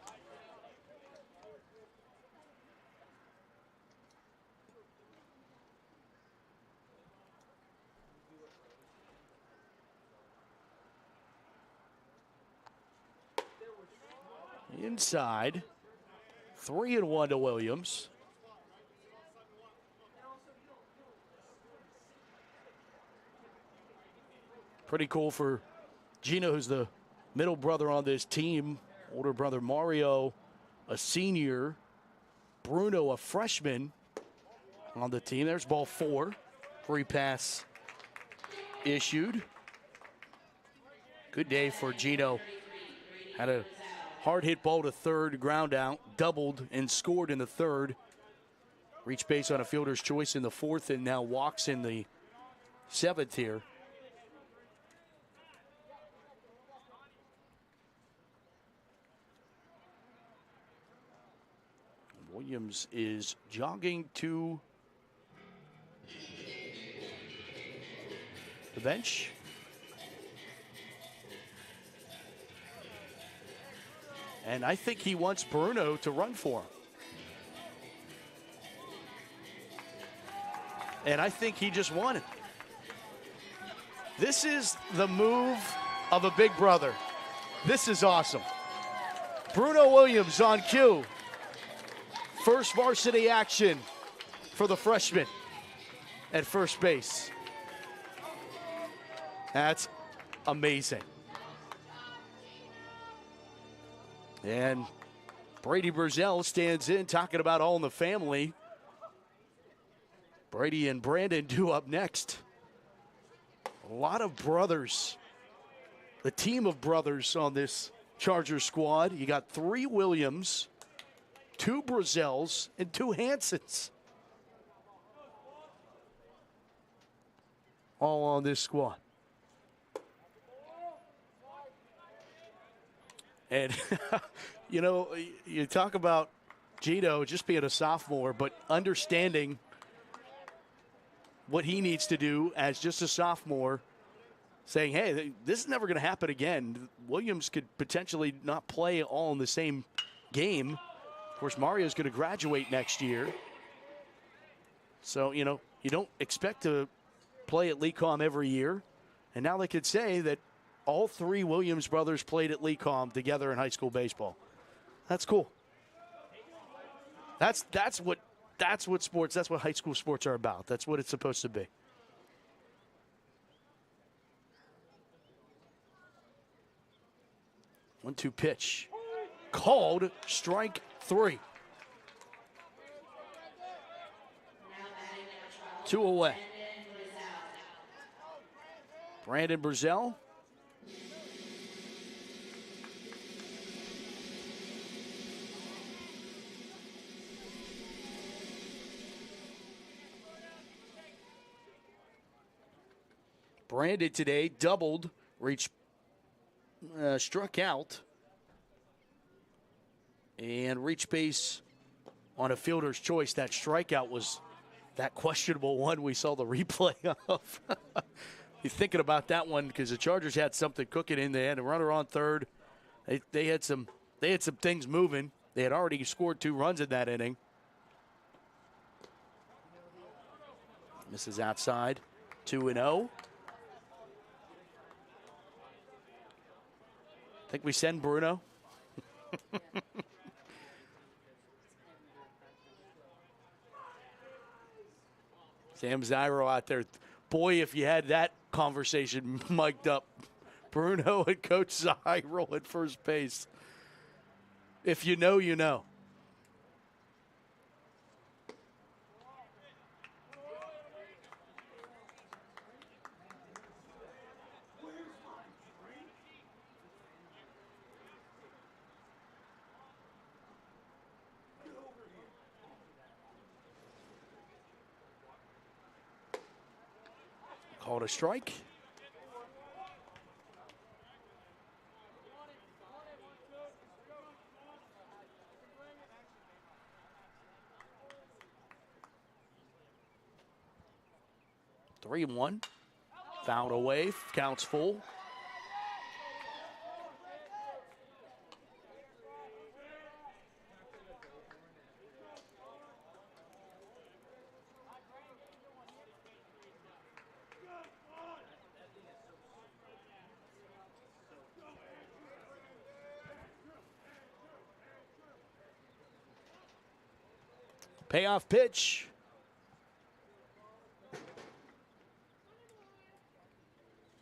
Inside, 3-1 to Williams. Pretty cool for Gino, who's the middle brother on this team. Older brother Mario, a senior. Bruno, a freshman on the team. There's ball 4. Free pass issued. Good day for Gino. Had a hard hit ball to third, ground out, doubled and scored in the 3rd. Reached base on a fielder's choice in the 4th and now walks in the 7th here. Williams is jogging to the bench. And I think he wants Bruno to run for him. And I think he just won it. This is the move of a big brother. This is awesome. Bruno Williams on cue. First varsity action for the freshman at first base. That's amazing. And Brady Burzell stands in, talking about all in the family. Brady and Brandon due up next. A lot of brothers. The team of brothers on this Chargers squad. You got 3 Williams, 2 Burzells, and 2 Hansons. All on this squad. And, you know, you talk about Gino just being a sophomore, but understanding what he needs to do as just a sophomore, saying, hey, this is never going to happen again. Williams could potentially not play all in the same game. Of course, Mario's going to graduate next year. So, you know, you don't expect to play at LECOM every year. And now they could say that all 3 Williams brothers played at LECOM together in high school baseball. That's cool. That's what sports, that's what high school sports are about. That's what it's supposed to be. One-two pitch. Called strike 3. 2 away. Brandon Burzell. Brandon today doubled, struck out, and reached base on a fielder's choice. That strikeout was that questionable one we saw the replay of. You're thinking about that one because the Chargers had something cooking in there. A runner on third. They had some things moving. They had already scored 2 runs in that inning. Misses outside. 2-0. Think we send Bruno. Sam Zyro out there. Boy, if you had that conversation mic'd up. Bruno and Coach Zyro at first base. If you know, you know. Called a strike. Three and 1. Fouled away. Counts full. Payoff pitch.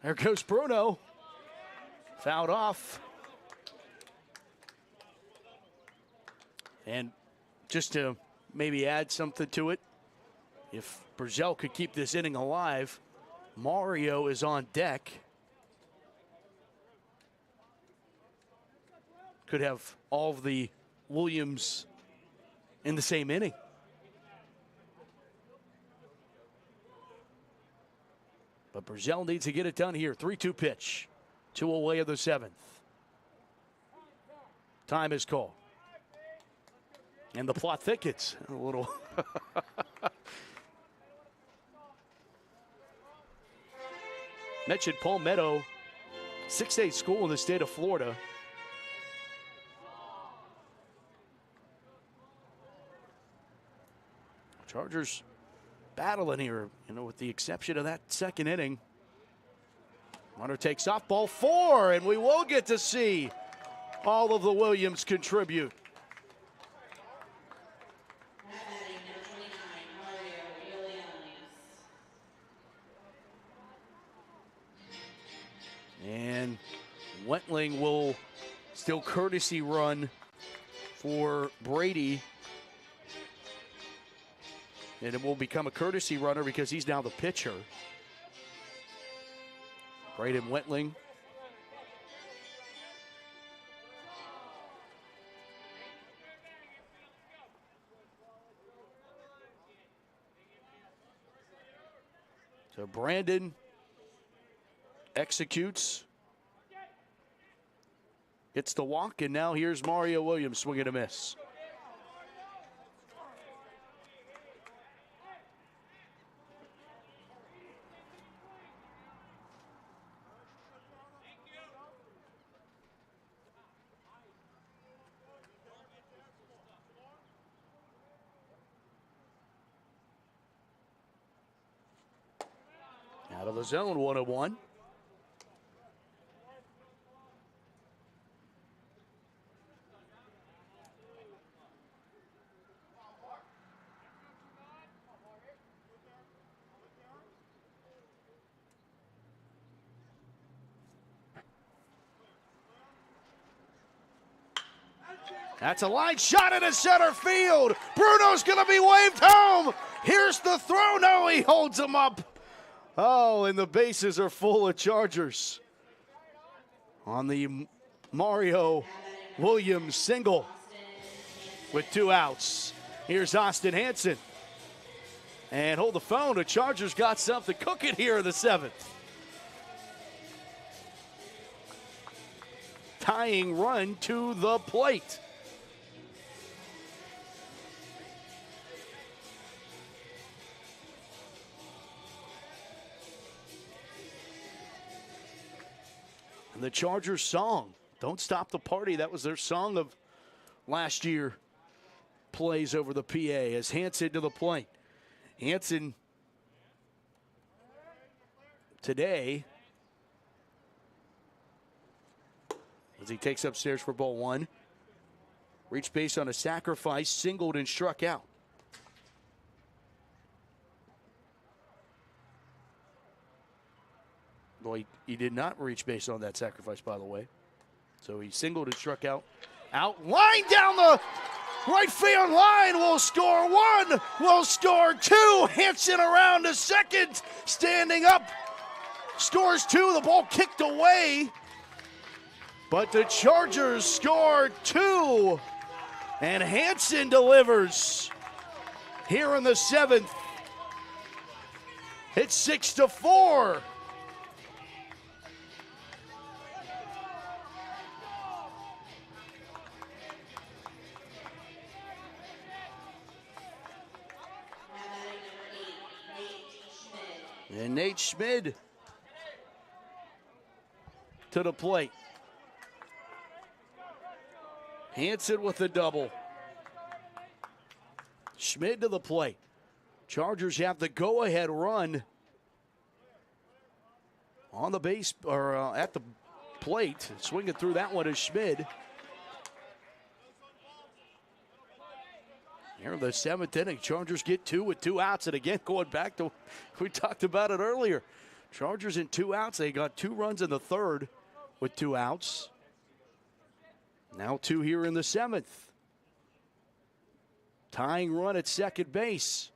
There goes Bruno. Fouled off. And just to maybe add something to it, if Burzell could keep this inning alive, Mario is on deck. Could have all of the Williams in the same inning. But Burzell needs to get it done here. 3-2 pitch. 2 away of the 7th. Time is called. And the plot thickets a little. Mentioned Palmetto, 6A school in the state of Florida. Chargers battling here, you know, with the exception of that second inning. Runner takes off, ball 4, and we will get to see all of the Williams contribute. Wentling will still courtesy run for Brady. And it will become a courtesy runner because he's now the pitcher. Braden Wentling. So Brandon executes. Gets the walk, and now here's Mario Williams swinging a miss. Out of the zone, 1-1. That's a line shot into center field. Bruno's going to be waved home. Here's the throw. No, he holds him up. Oh, and the bases are full of Chargers on the Mario Williams single with 2 outs. Here's Austin Hanson. And hold the phone. The Chargers got something cooking here in the 7th. Tying run to the plate. And the Chargers song, Don't Stop the Party, that was their song of last year, plays over the PA as Hanson to the plate. Hanson today, as he takes upstairs for ball 1, reached base on a sacrifice, singled and struck out. Well, he did not reach base on that sacrifice, by the way. So he singled and struck out. Line down the right field line. Will score 1. Will score 2. Hanson around to second. Standing up. Scores 2. The ball kicked away. But the Chargers score 2. And Hanson delivers here in the 7th. It's 6-4. And Nate Schmid to the plate. Hanson with the double. Schmid to the plate. Chargers have the go-ahead run on the base, or at the plate. Swinging through that one is Schmid. Here in the 7th inning, Chargers get 2 with 2 outs. And again, going back to, we talked about it earlier. Chargers in 2 outs. They got 2 runs in the 3rd with 2 outs. Now 2 here in the 7th. Tying run at second base.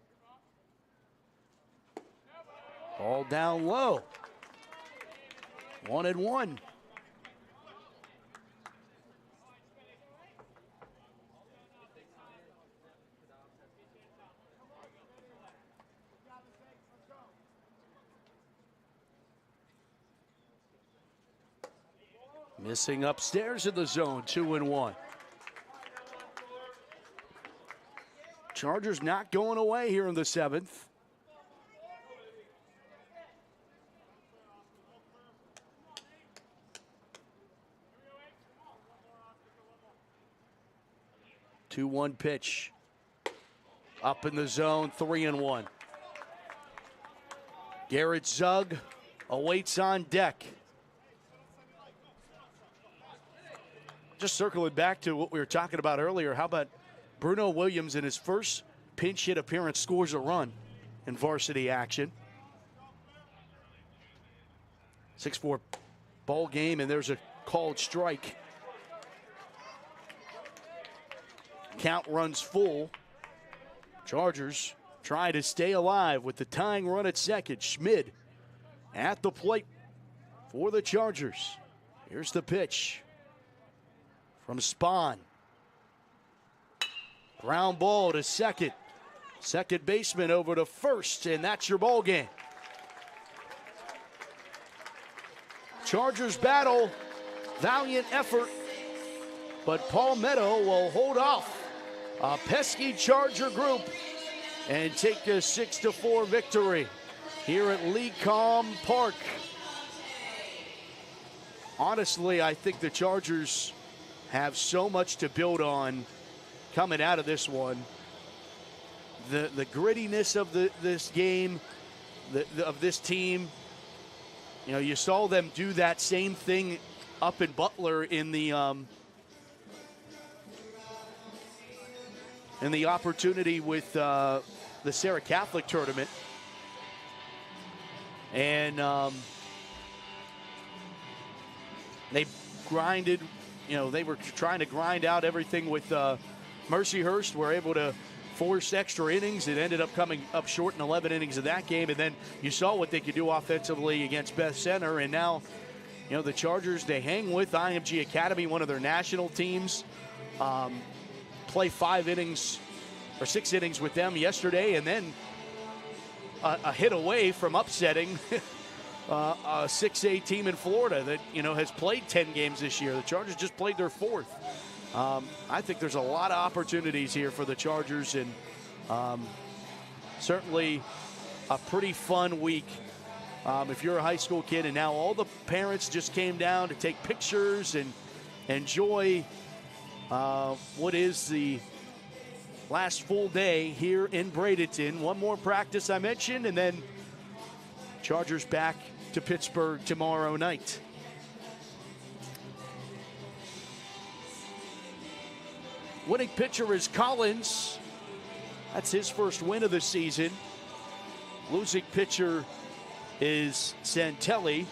Ball down low. 1-1. Missing upstairs in the zone, 2-1. Chargers not going away here in the 7th. Two-one pitch. Up in the zone, 3-1. Garrett Zug awaits on deck. Just circling back to what we were talking about earlier, how about Bruno Williams in his first pinch hit appearance scores a run in varsity action. 6-4 ball game, and there's a called strike. Count runs full. Chargers try to stay alive with the tying run at second. Schmid at the plate for the Chargers. Here's the pitch from Spahn. Ground ball to second. Second baseman over to first, and that's your ball game. Chargers battle, valiant effort, but Palmetto will hold off a pesky Charger group and take a 6-4 victory here at LECOM Park. Honestly, I think the Chargers have so much to build on coming out of this one. The grittiness of this game, of this team. You know, you saw them do that same thing up in Butler in the opportunity with the Sarah Catholic tournament. And they grinded, you know, they were trying to grind out everything with Mercyhurst. Were able to force extra innings. It ended up coming up short in 11 innings of that game. And then you saw what they could do offensively against Beth Center. And now, you know, the Chargers, they hang with IMG Academy, one of their national teams. Play 5 innings or 6 innings with them yesterday, and then a hit away from upsetting a 6A team in Florida that, you know, has played 10 games this year. The Chargers just played their 4th. I think there's a lot of opportunities here for the Chargers, and certainly a pretty fun week if you're a high school kid. And now all the parents just came down to take pictures and enjoy what is the last full day here in Bradenton. One more practice I mentioned, and then Chargers back to Pittsburgh tomorrow night. Winning pitcher is Collins. That's his first win of the season. Losing pitcher is Santelli,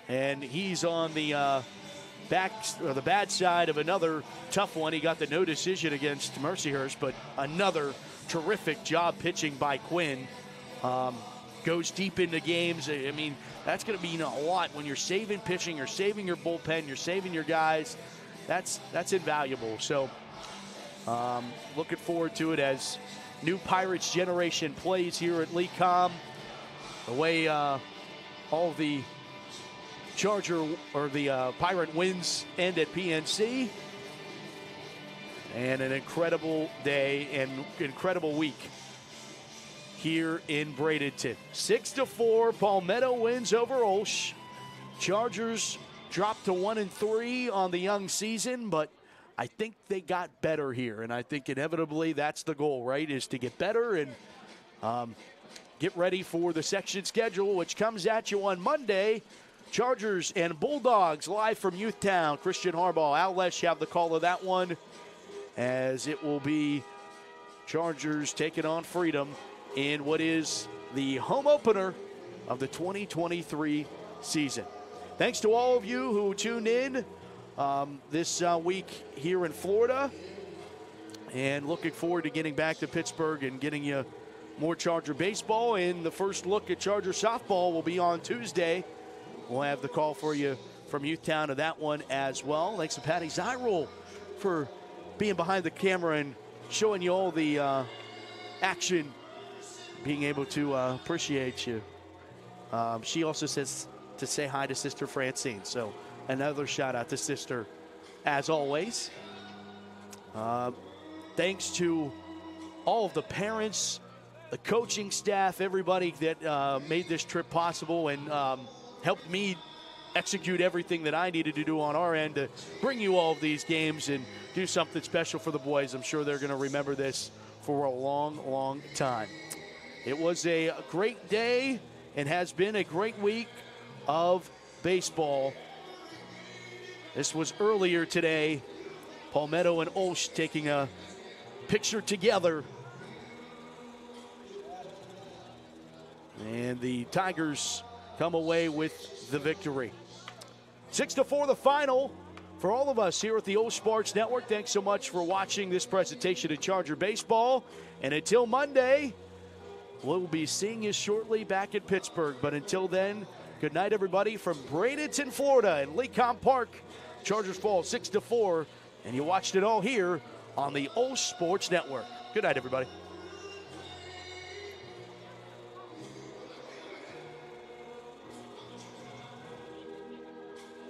and he's on the the bad side of another tough one. He got the no decision against Mercyhurst, but another terrific job pitching by Quinn. Goes deep into games. I mean, that's going to mean a lot when you're saving pitching, you're saving your bullpen, you're saving your guys. That's invaluable. So looking forward to it as new Pirates generation plays here at LECOM. The way all the Charger or the Pirate wins end at PNC. And an incredible day and incredible week here in Bradenton. 6-4, Palmetto wins over OLSH. Chargers dropped to 1-3 on the young season, but I think they got better here, and I think inevitably that's the goal, right, is to get better and get ready for the section schedule, which comes at you on Monday. Chargers and Bulldogs live from Youthtown. Christian Harbaugh, OLSH have the call of that one, as it will be Chargers taking on Freedom in what is the home opener of the 2023 season. Thanks to all of you who tuned in this week here in Florida, and looking forward to getting back to Pittsburgh and getting you more Charger baseball. And the first look at Charger softball will be on Tuesday. We'll have the call for you from Youthtown of that one as well. Thanks to Patty Zyrol for being behind the camera and showing you all the action, being able to appreciate you. She also says to say hi to Sister Francine. So another shout out to Sister as always. Thanks to all of the parents, the coaching staff, everybody that made this trip possible and helped me execute everything that I needed to do on our end to bring you all of these games and do something special for the boys. I'm sure they're going to remember this for a long, long time. It was a great day and has been a great week of baseball. This was earlier today. Palmetto and OLSH taking a picture together. And the Tigers come away with the victory. 6-4 the final for all of us here at the OLSH Sports Network. Thanks so much for watching this presentation of Charger Baseball. And until Monday, we'll be seeing you shortly back in Pittsburgh. But until then, good night, everybody, from Bradenton, Florida, and LECOM Park. Chargers fall 6-4, and you watched it all here on the OLSH Sports Network. Good night, everybody.